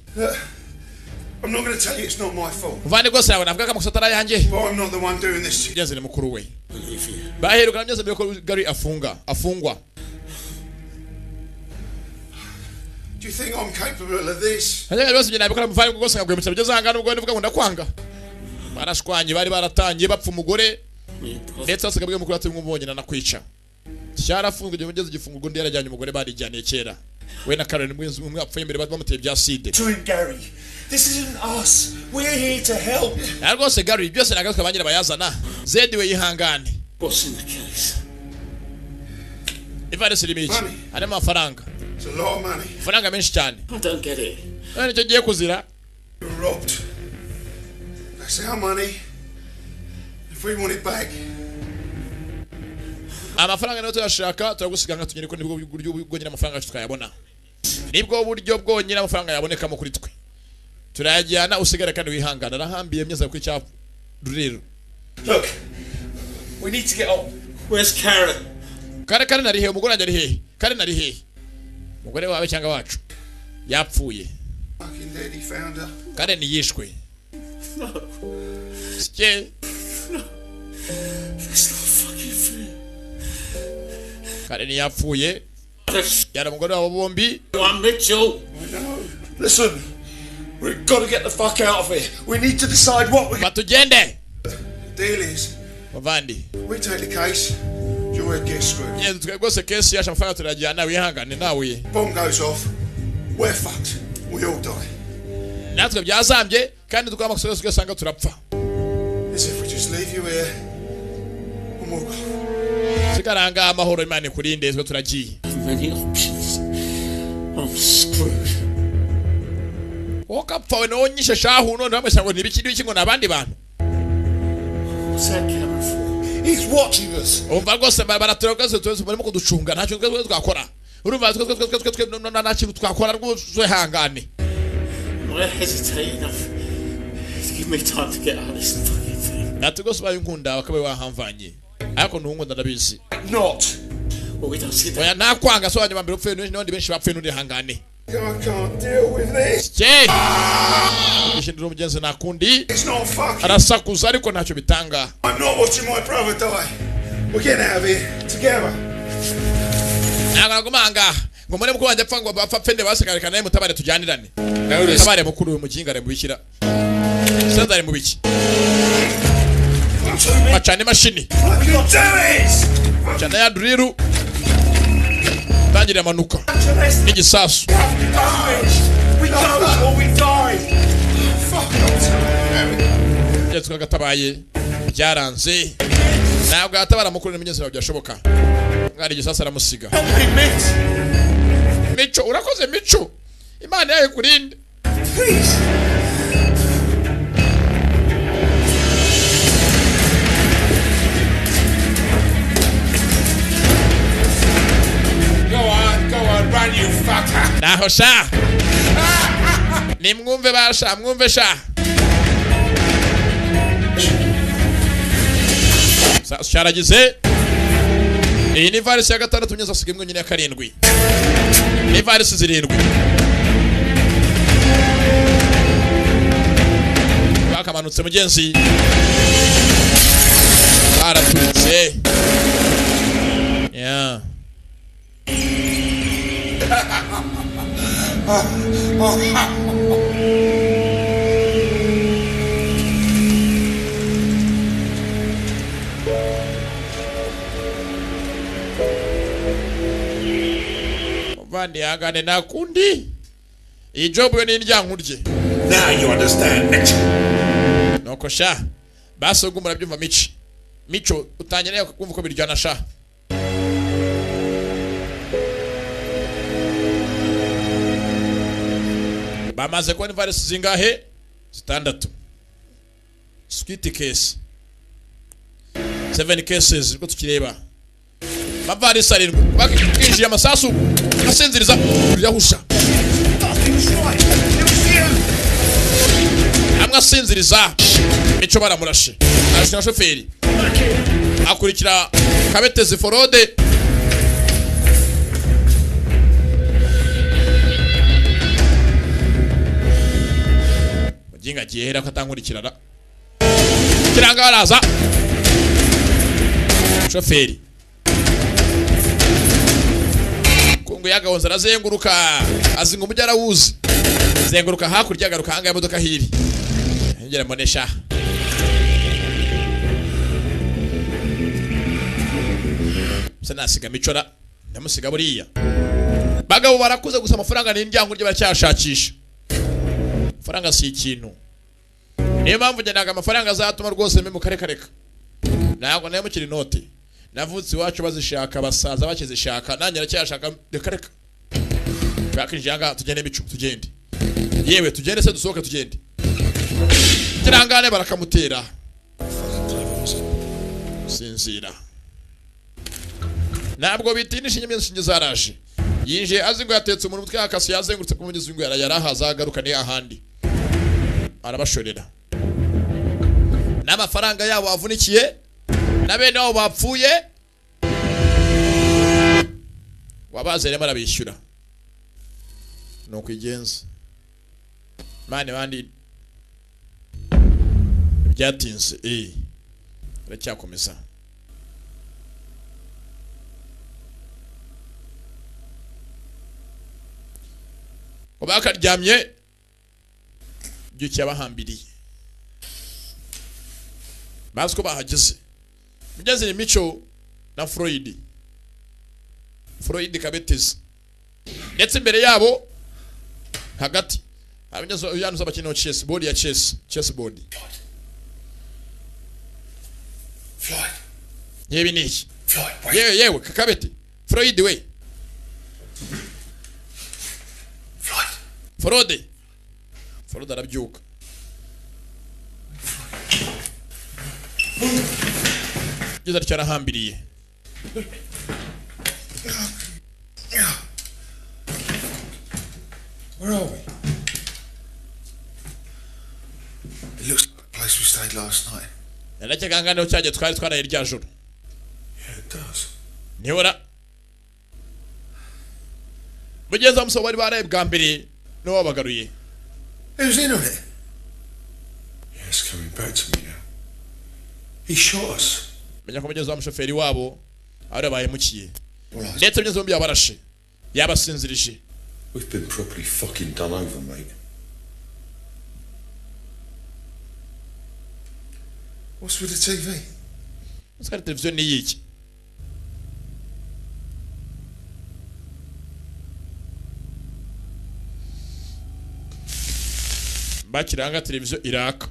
I'm not going to tell you it's not my fault. vane gose yawe navuga ka musatara yanjye But I'm not the one doing this. mugenzi ni mukuru we baheruka byose byo Gary afungwa Do you think I'm capable of this? hanyuma byose byo nabikora muvane gose ngabwe mutse byo zanga n'ubwo ndivuga ngo ndakwanga barashwanye bari baratangiye bapfa umugore ndetse asagabwe mukuru ati mwumubonye na nakwica cyarafunzwe igihe mugeze gifungurwa ndi yarajyanye umugore barijyaniye kera we na Karen umwe apfuye imbere bamuteye bya acide Doing Gary. This isn't us. We're here to help. ariko Gary byose nagaruka banyira bayazana Zedi we yihangane What's in the case? ivare sirimiki ari amafaranga It's a lot of money. faranga menshi cyane I don't get it. none cyo giye kuzira You're robbed. That's our money. If we want it back, amafaranga nayo tuyashaka turagusiganga tunyere ko nibwo buryo bwonyine amafaranga tukayabona nibwo buryo bwonyine amafaranga yaboneka mu kuri twe turayajyana usigara kandi wihangana arahambiye myeza kuri cyapu ruriro Look, we need to get on. Where's Karen? kare nari he umugore ari he kare nari he umugore wawe cyangwa wacu yapfuye fucking daddy found her. kare ni yishwe sike That's not fucking fair. kare ni yapfuye That's yara umugore wabo bombi one Mitchell. Listen, we've got to get the fuck out of here. We need to decide what we're batugende The deal is, bavandi we take the case, your head gets screwed. yeze twegose kesi yasha amafaranga turajyana wihangane nawe Bomb goes off, we're fucked. We all die. natwe byazambye kandi tukaba masozo tugasanga turapfa As if we just leave you here and walk off. sikaranga amahoro imana kurinde twe turagiye Many options. I'm screwed. okapfa no nyishe shahu none bamwe ngo nibiki ngo nabandi bantu What's that camera for? He's watching us. umva rwose baraturagaze tuzi barimo kuducunga ntacyo twese twakora urumva twe nta kintu twakora rwose hangane Am I hesitating enough to give me time to get out of this fucking thing? natugose bayinkunda bakabe wahamvanye ariko nunkunda ndabizi Not. Well, we don't see that. oya nakwanga so hanyuma mbere upfe n'abandi benshi bapfe n'undi hangane I can't deal with this. cye ishindira umugenzi nakundi It's not fucking. arasakuza ariko ntacyo bitanga I'm not watching my brother die. We're getting out of here together. nagomanga ngo muri mukuru wanjye apfa ngo bapfende basigarika naye mutabare tujyanirane Notice. tabare mukuru mu kingare mu bikira sendare mu biki macane mashini What you do is, cyane ya duriru tangira amanuka n'igisasu We go or we die. yatwa gatabaye byaranze ntabwo atabara mukuru n'umugenzi wawe byashoboka ngari igisasu aramusiga Hey, Mitch. mico urakoze mico imana yawe kurinde Please. run, you fucker. Naho sha. Nimwumve basha, mwumve sha. Sharagize. Iyi ni virus ya gatandatu nyeza sigimwe nyine ya karindwi. Ni virus zirindwi. Bakamanutse mugenzi. Baraturitse. Yeah. Vandi agane na kundi. Ijobu yo ni ndyankurye. Now you understand, Mitch. Noko sha. Baso gumura byumva Michi. Micho utanyereye kumva ko biryana sha. Bamaze ko ni virus zingahe? Standard. Squid case. 7 cases ko tukireba. Mavirus arindwi. Bakijije amasasu. Asinziriza yahusha. Amwe asinziriza. Mico baramurashe. Arashina shoferi. Akurikira kabetezi forode. Jinga gihera katankurikirana. Kiranga baraza. Shoferi. Kungu yagahonza arazenguruka. Azinga umujyara wuzi. Zenguruka hakurya garuka hanga ya modoka hiri. Ngera monesha. Sanasiga micora. Ndamusiga buriya. Bagabo barakuze gusa amafaranga ni ndyankurye baracyashakisha. Faranga si ikintu. Niyo mpamvu ngenaga amafaranga azatuma rwose mwe mukarekareka. Ntabwo nayo mukiri note. Navutse iwacu bazishaka basaza bakizishaka nanjye aracyashaka rekareka. Bakijanga tugende Mico tugende. Yewe tugende se dusohoke tugende. Kirangane barakamutera. Sinzira. Ntabwo bitinisha inyemye zaraje. Yinje azingo yatetse umuntu mutwe akasi yazengurutse ku mugezi ngo yarahaza agaruka ni ahandi. Arabashorera. N'amafaranga yabo avunikiye na bene aho bapfuye wabazere marabishyura. No kwigenza. Mane bandi byatinze Racyakomeza. Bakaryamye byukiye abahambiriye. Basko bahageze. Mugeze ni Mico na Freud. Freud kabetezi. Ndetse imbere yabo hagati abanyazo yanuza abakino chess board ya chess board. Floyd. Yewe niki? Floyd. Yewe kakabete. Freud we. Frode arabyuka. Giza cyarahambiriye. Where are we? It looks like the place we stayed last night. Ndakeganga no cyaje twari twaraye rya joro. Yeah, it does. Niora. Mugeza muso bari baraye bwa mbere no wabagaruye. Who's in on it? Yeah, it's coming back to me now. He shot us. Menya ko mugeza umushoferi wabo arabaye mukiye. Ndetse mugeza bombi yabarashe. Yabasinzirije. We've been properly fucking done over, mate. What's with the TV? Uskari televiziyo ni yiki? Bakiranga televiziyo iraka.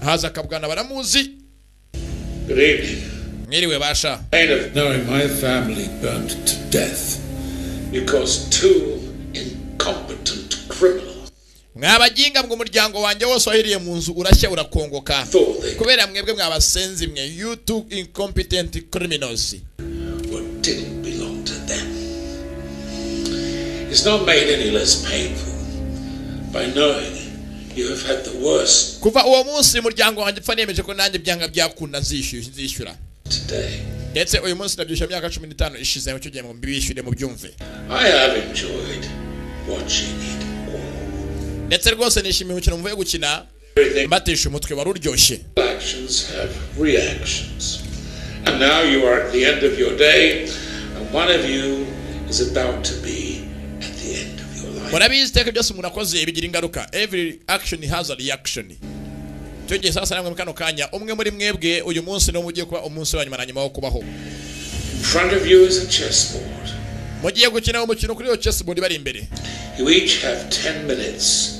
Haza kabwana baramuzi. Good evening. Mwiriwe basha. Pain of knowing my family burnt to death because two incompetent criminals Mwabajinga mwe umuryango wanjye wose wahiriye mu nzu urashya urakongoka. Kubera mwebwe mwabasenzi mwe you two incompetent criminals. what didn't belong to them. is not made any less painful by knowing you have had the worst kuva uwo munsi umuryango wanjye pfa nemeje ko nanjye byanga byakunda nzishyura today. ndetse uyu munsi nabyishyura imyaka 15 ishize mu cyugiye mu mbishyure mu byumve. I have enjoyed watching it all. ndetse rwose nishimiye umukino mvuye gukina mbatisha umutwe wari uryoshye. Actions have reactions. And now you are at the end of your day, and one of you is about to be at the end of your life. murabizi iteka byose umuntu akoze bigira ingaruka. Every action has a reaction. Tugiye sasa namwe mukano kanya umwe muri mwebwe uyu munsi no mugiye kuba umunsi wa nyuma na nyuma wo kubaho. In front of you is a chessboard. mugiye gukina umukino kuri iyo chessboard bari imbere. You each have 10 minutes.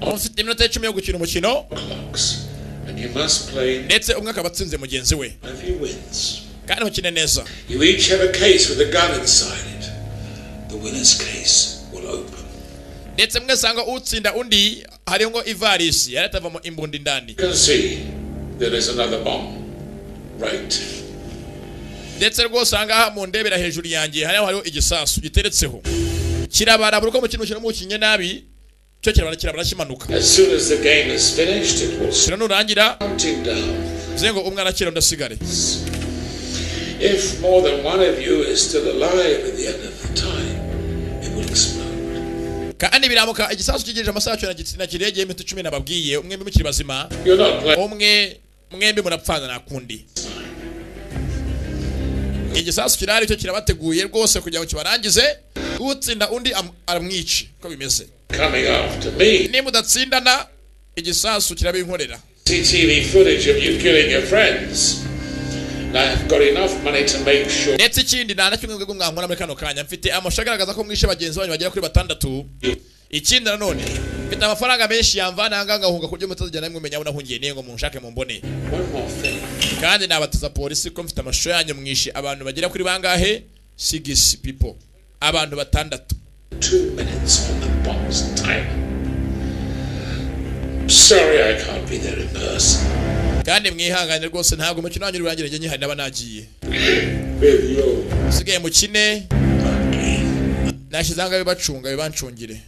Mufite iminota 10 yo gukina umukino. Clocks. And you must play. ndetse umwe akaba atsinze mugenzi we. If he wins. kandi mukine neza. You each have a case with a gun inside it. The winner's case will open. ndetse mwe sanga utsinda undi hari ngo ivarisi yaratavamo imbundi ndani. You can see there is another bomb. Right. ndetse rwose sanga mu ndebera hejuru yanjye hariho igisasu giteretseho. kirabara buri ko mukino mukinye nabi cyo kirabara kimanuka. As soon as the game is finished, it will start nurangira counting down. zengo umwe arakira ndasigare. If more than one of you is still alive at the end of the time, it will explode. kandi biramuka igisasu kigejeje amasaha cyo na kirege imitu 10 nababwiye umwe mukiri bazima. You're not playing. umwe murapfana nakundi. igisasu kirari cyo kirabateguye rwose kugira ngo kibarangize utsinda undi aramwici ko bimeze. Coming after me. ni mudatsindana igisasu kirabinkorera. CCTV footage of you killing your friends. And I've got enough money to make sure. ndetse ikindi nta kimwe ngo mwankora muri kano kanya mfite amashusho agaragaza ko mwishe bagenzi banyu bagera kuri 6. ikindi nanone mfite amafaranga menshi yamvana hanganga hunga kuryo mutazajyana namwe menya unahungiye niyo ngo munshake mumbone. One more thing. kandi nabatiza polisi ko mfite amashusho yanyu mwishe abantu bagera kuri bangahe 6 people abantu 6. 2 minutes on the bomb's time. Sorry I can't be there in person. kandi mwihangane rwose ntabwo umukino wanyu urangira njye nyihari naba nagiye. With you. sigaye mukine nashizanga bibacunga bibancungire.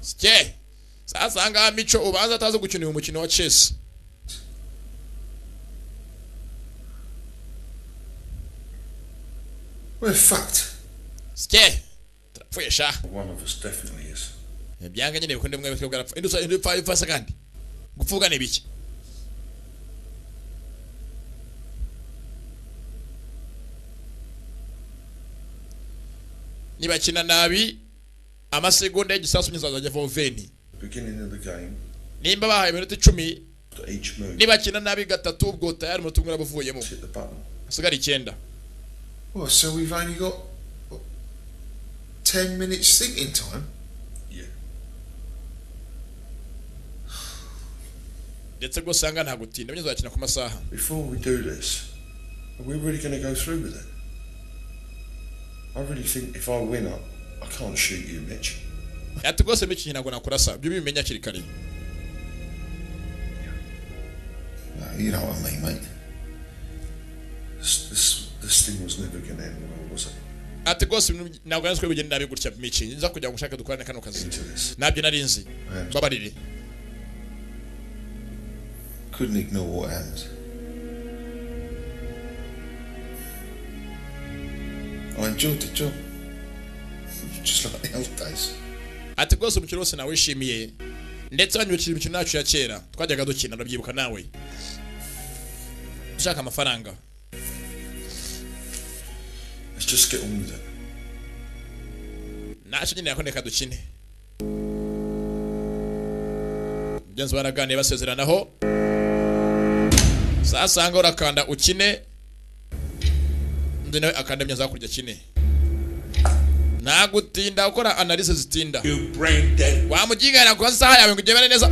Sike sasa anga mico ubanza ataza gukina uyu mukino wa chess. We're fucked. Sike trapfesha One of us definitely is. byanga nyine bikunde mwe bwo garapfa indusa ifasa kandi gupfuga ne biki. niba kina nabi amasegonda y'igisasu nyizaza jya veni. Beginning of the game. nimba bahaye iminota 10 To each move. niba kina nabi gatatu ubwo tayari mu tumwe nabuvuyemo. Hit the button. sigara 9. Well, so we've only got 10 minutes thinking time? Yeah. ndetse rwose sanga nta gutinda byo zakina ku masaha. Before we do this, are we really going to go through with it? I really think if I win up, I can't shoot you, Mitch. ati rwose Mitch ntabwo nakurasa byo bimenya kiri kare. No, you know what I mean, mate. This thing was never going to end well, was it? ati rwose ntabwo naswe bigenda nabi gutya Mitch nza kujya ngo ushaka dukorane kano kazi. Into this. nabyo narinzi babarire. Couldn't ignore what happened. I enjoyed the job. Just like the old days. ati rwose umukino wose nawishimiye ndetse wanyukira imikino yacu ya kera twajyaga dukina ndabyibuka nawe ushaka amafaranga. Let's just get on with it. ntacyo nyine yakondeka dukine. mugenzi baraganiye basezeranaho sasa ngo urakanda ukine ndi nawe akanda myanza kurya kine. nagutinda ukora analysis zitinda. You brain dead. wamugingana ku saha yawe ngo ugebe neza.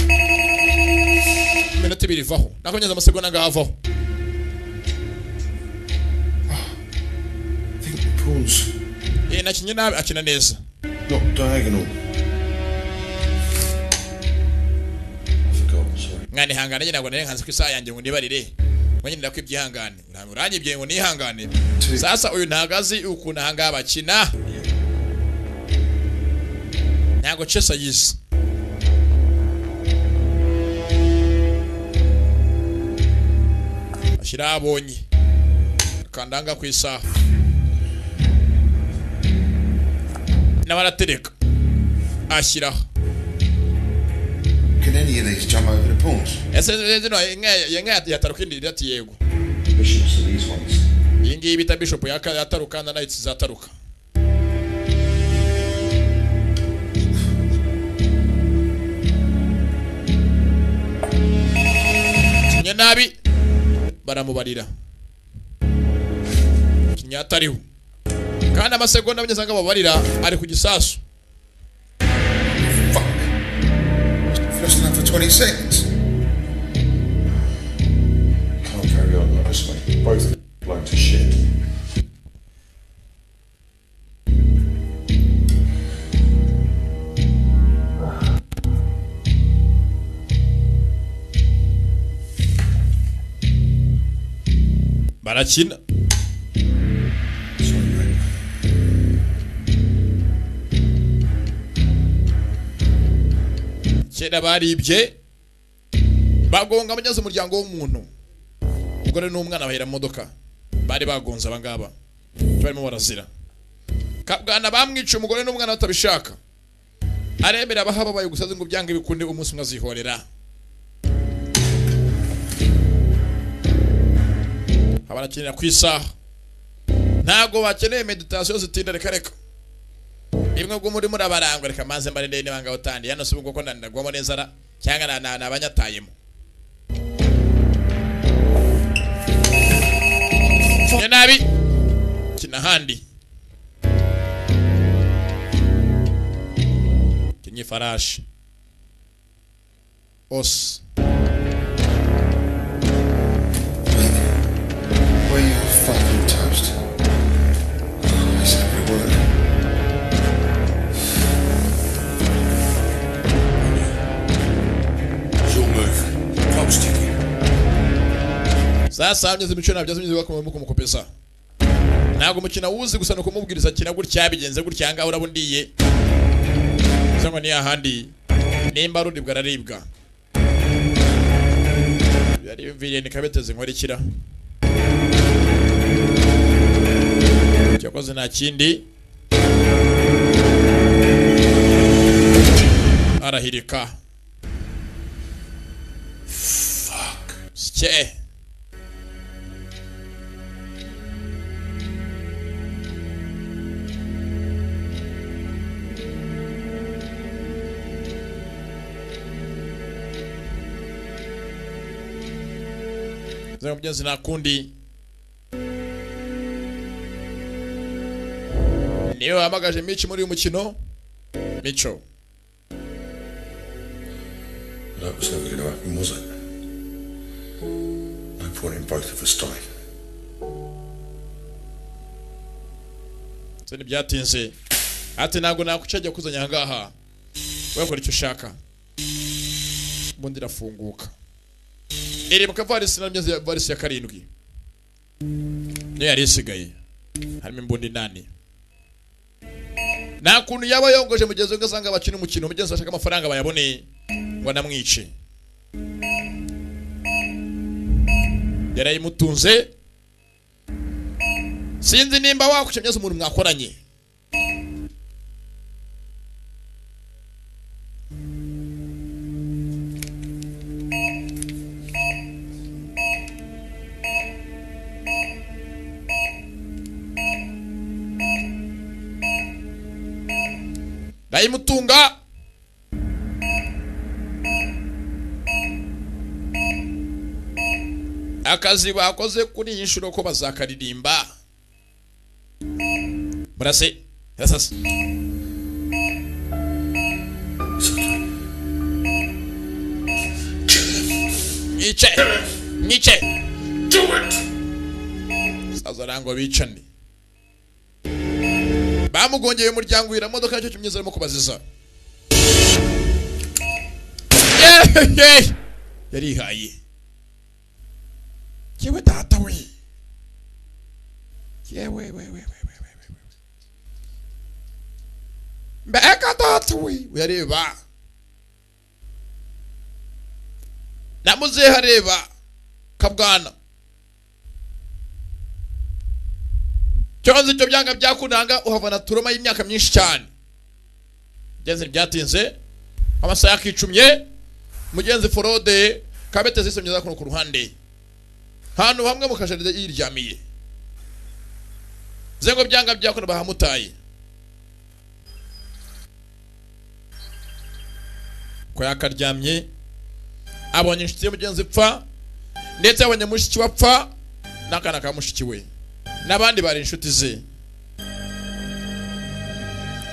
minota 2 vaho nakonyeza amasegonda ngavaho. I think the pawns nakinye nabi akina neza. not diagonal. I forgot, sorry. Ngani hangana nyina ngo nkanze ku isaha yanjye ngo nibarire. Ngo nyina kwibyihangane. Uranyibye ngo nihangane. Sasa uyu ntagazi ukuna hanga bakina. Nyago chesa yisi. Ashira abonye. Kandanga ku isaha. Nabaratereka. Ashira. Can any of these jump over the pawns? Ese yenga yatarukindi ati yego. Bishops are these ones. Yingi bita bishop yatarukana na itsi zataruka. Nabi baramubarira kinyatariho kandi amasegonda abanyesanga babarira ari ku gisasu. Fuck. Less than for 20 seconds. Can't carry on like this, mate. Both blown to shit. Barakina. Sorry, mate. Kera baribye bagonga abanyaze umuryango w'umuntu. Umugore n'umwana bahera mu modoka. Bari bagonza abangaba. Barimo barazira. Kabwana bamwica umugore n'umwana batabishaka. Aremera bahaba bayo gusaza ngo byange bikunde umunsi mwazihorera. Abarakinira ku isaha. Ntago bakeneye meditation zitinda reka. Imwe bwo muri murabarangwa reka manze mbare ndende banga utandi. Yano subwo ko ndagwamo nezara cyangwa na abanyatayemo. Nabi kinahandi. Kinyi farashi. Os. Where you fucking toast? That's every word. Your move. Clock's ticking. Sasa ameze imicona byazo myize bakomeye kumukopesa. Nago mukina wuzi gusa no kumubwiriza kina gutya bigenze gutya ngaho urabundiye. Cyangwa ni ahandi nimba rudi bwararibwa. Yari mviriye ni kabeteze nkorikira. Cyakoze nta kindi arahirika. Fuck. Sike Zero mjenzi na kundi niyo amagaje Michi muri uyu mukino. Micho That was never going to happen, was it? No point in both of us dying. Zeni byatinze ati ntago nakucajya kuzanya ngaha wakora icyo ushaka bundi rafunguka. Iri mukavarisi na myenzi varisi ya karindwi niyo yari isigaye harimo imbundi 8. Nta kuntu yaba yongoje mugenzi we ngasanga bakina umukino mugenzi ashaka amafaranga bayabone ngo namwice. Yarayimutunze sinzi nimba wakucemyeza umuntu mwakoranye. Ndayimutunga akazi bakoze kuri iyi nshuro ko bazakaririmba. Murase yasase Niche Do it! Sazarango bicane bamugongeye umuryango wira modoka cyo cyumyeza arimo kubaziza. yarihaye. Yewe data we. Yewe we. Mbega data we yareba. Namuze hareba kabwana. Cyonze cyo byanga byakunanga uhavana turoma y'imyaka myinshi cyane. Genze byatinze amasaha yakicumye mugenzi forode kabete zisomyeza kuno ku ruhande. Hano hamwe mukasharize yiryamiye. Zengo byanga byakuna bahamutaye. Ko yakaryamye abonye inshuti ye mugenzi pfa ndetse abonye mushiki wapfa nakana ka mushiki we nabandi bari inshuti ze.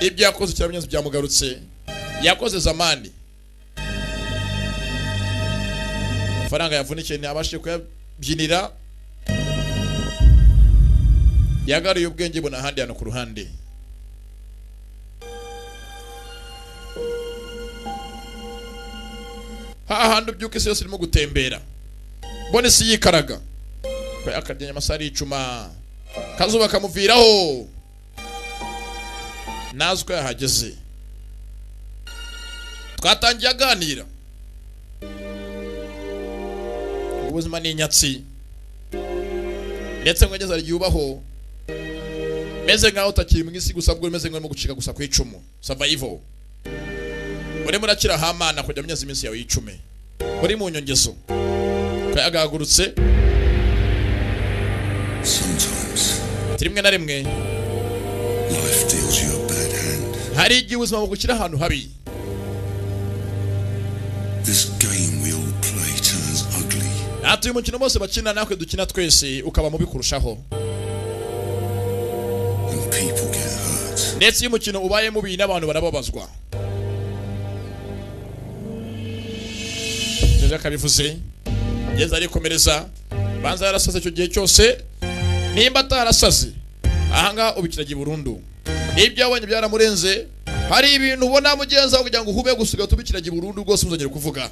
Ibyo yakoze cyabyenze byamugarutse yakoze zamani. Faranga yavunikiye ntiyabashije kuyabyinira yagaruye ubwenge buna handi hano ku ruhande. Hahandi ubyuka isi yose irimo gutembera mbone si yikaraga ko yakaryanya amasari icuma kazuba kamuviraho nazwe yahageze. Twatangiye aganira ubuzima ni inyatsi ndetse ngageze aryubaho meze nkaho utakiri mu isi gusa bwo meze nko gucika gusa ku icumu survival. Uri murakira hamana kujya myezi iminsi yawe yicume uri mu nyongezo ko yagagurutse Sometimes rimwe na rimwe life deals you a bad hand. hari igihe ubuzima bugukira ahantu habi. This game we all play turns ugly. Atuye umukino bose bakina nakwe dukina twese ukaba mubi kurushaho. And people get hurt. Ndetse iyo umukino ubaye mubi n'abantu barababazwa. Jeje kabivuze yeza ari komereza banza yarasaze cyo gihe cyose nimba atarasaze ahanga ubikiragi burundu. Ibyo abonye byaramurenze hari ibintu ubona mugenza kugira ngo uhube gusiga tubikiragi burundu rwose muzongera kuvuga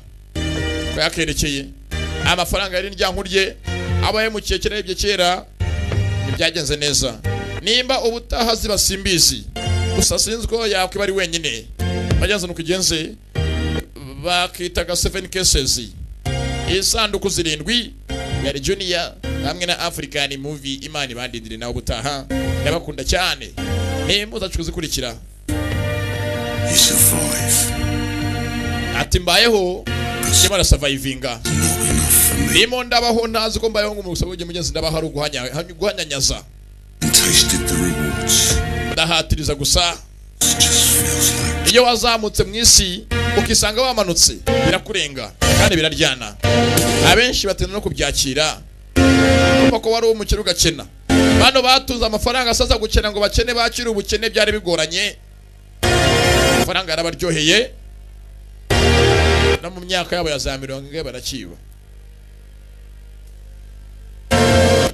ko yakerekeye amafaranga yari ndyankurye abaye mu kiye kirebye kera ntibyagenze neza. Nimba ubutaha zibasimbizi gusa sinzko yakwe bari wenyine bagenza nukugenze bakitaga 7 cases isanduku zirindwi yari junior hamwe na African movie imani bandindire nawo butaha yabakunda cyane nimba uzacukuzikurikira. You survive. Ati mbayeho kimara survivinga Not enough for me. nimo ndabaho ntazi ko mbayeho ngumusa buje mugenzi ndabaho ari guhanyanyaza And tasted the rewards. ndahatiriza gusa. It just feels like Iyo wazamutse mu isi ukisanga wamanutse birakurenga kandi biraryana. Abenshi batenda no kubyakira kuko wari umukiro ugakena. Bano batuza amafaranga asaza gukena ngo bakene bakira ubukene byari bigoranye. Amafaranga yarabaryoheye no mu myaka yabo ya za 70 barakiba.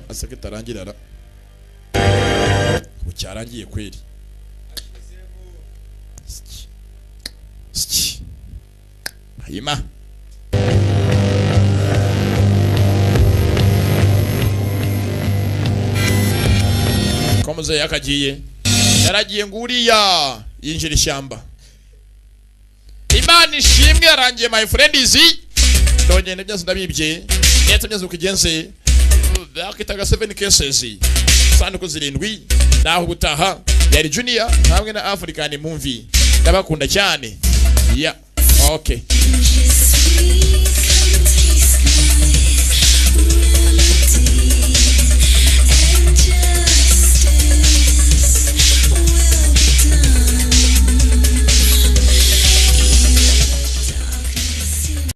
Asake tarangirara bucyarangiye kweri. Hayima komuze yakagiye yaragiye nguriya yinjira ishyamba. Imana ishimwe yarangiye my friend izi ndongene byose ndabibye ndetse byose ukigenze bakitaga 7 cases sanduku zirindwi naho gutaha yari junior hamwe na African movie ndabakunda cyane. Yeah, okay.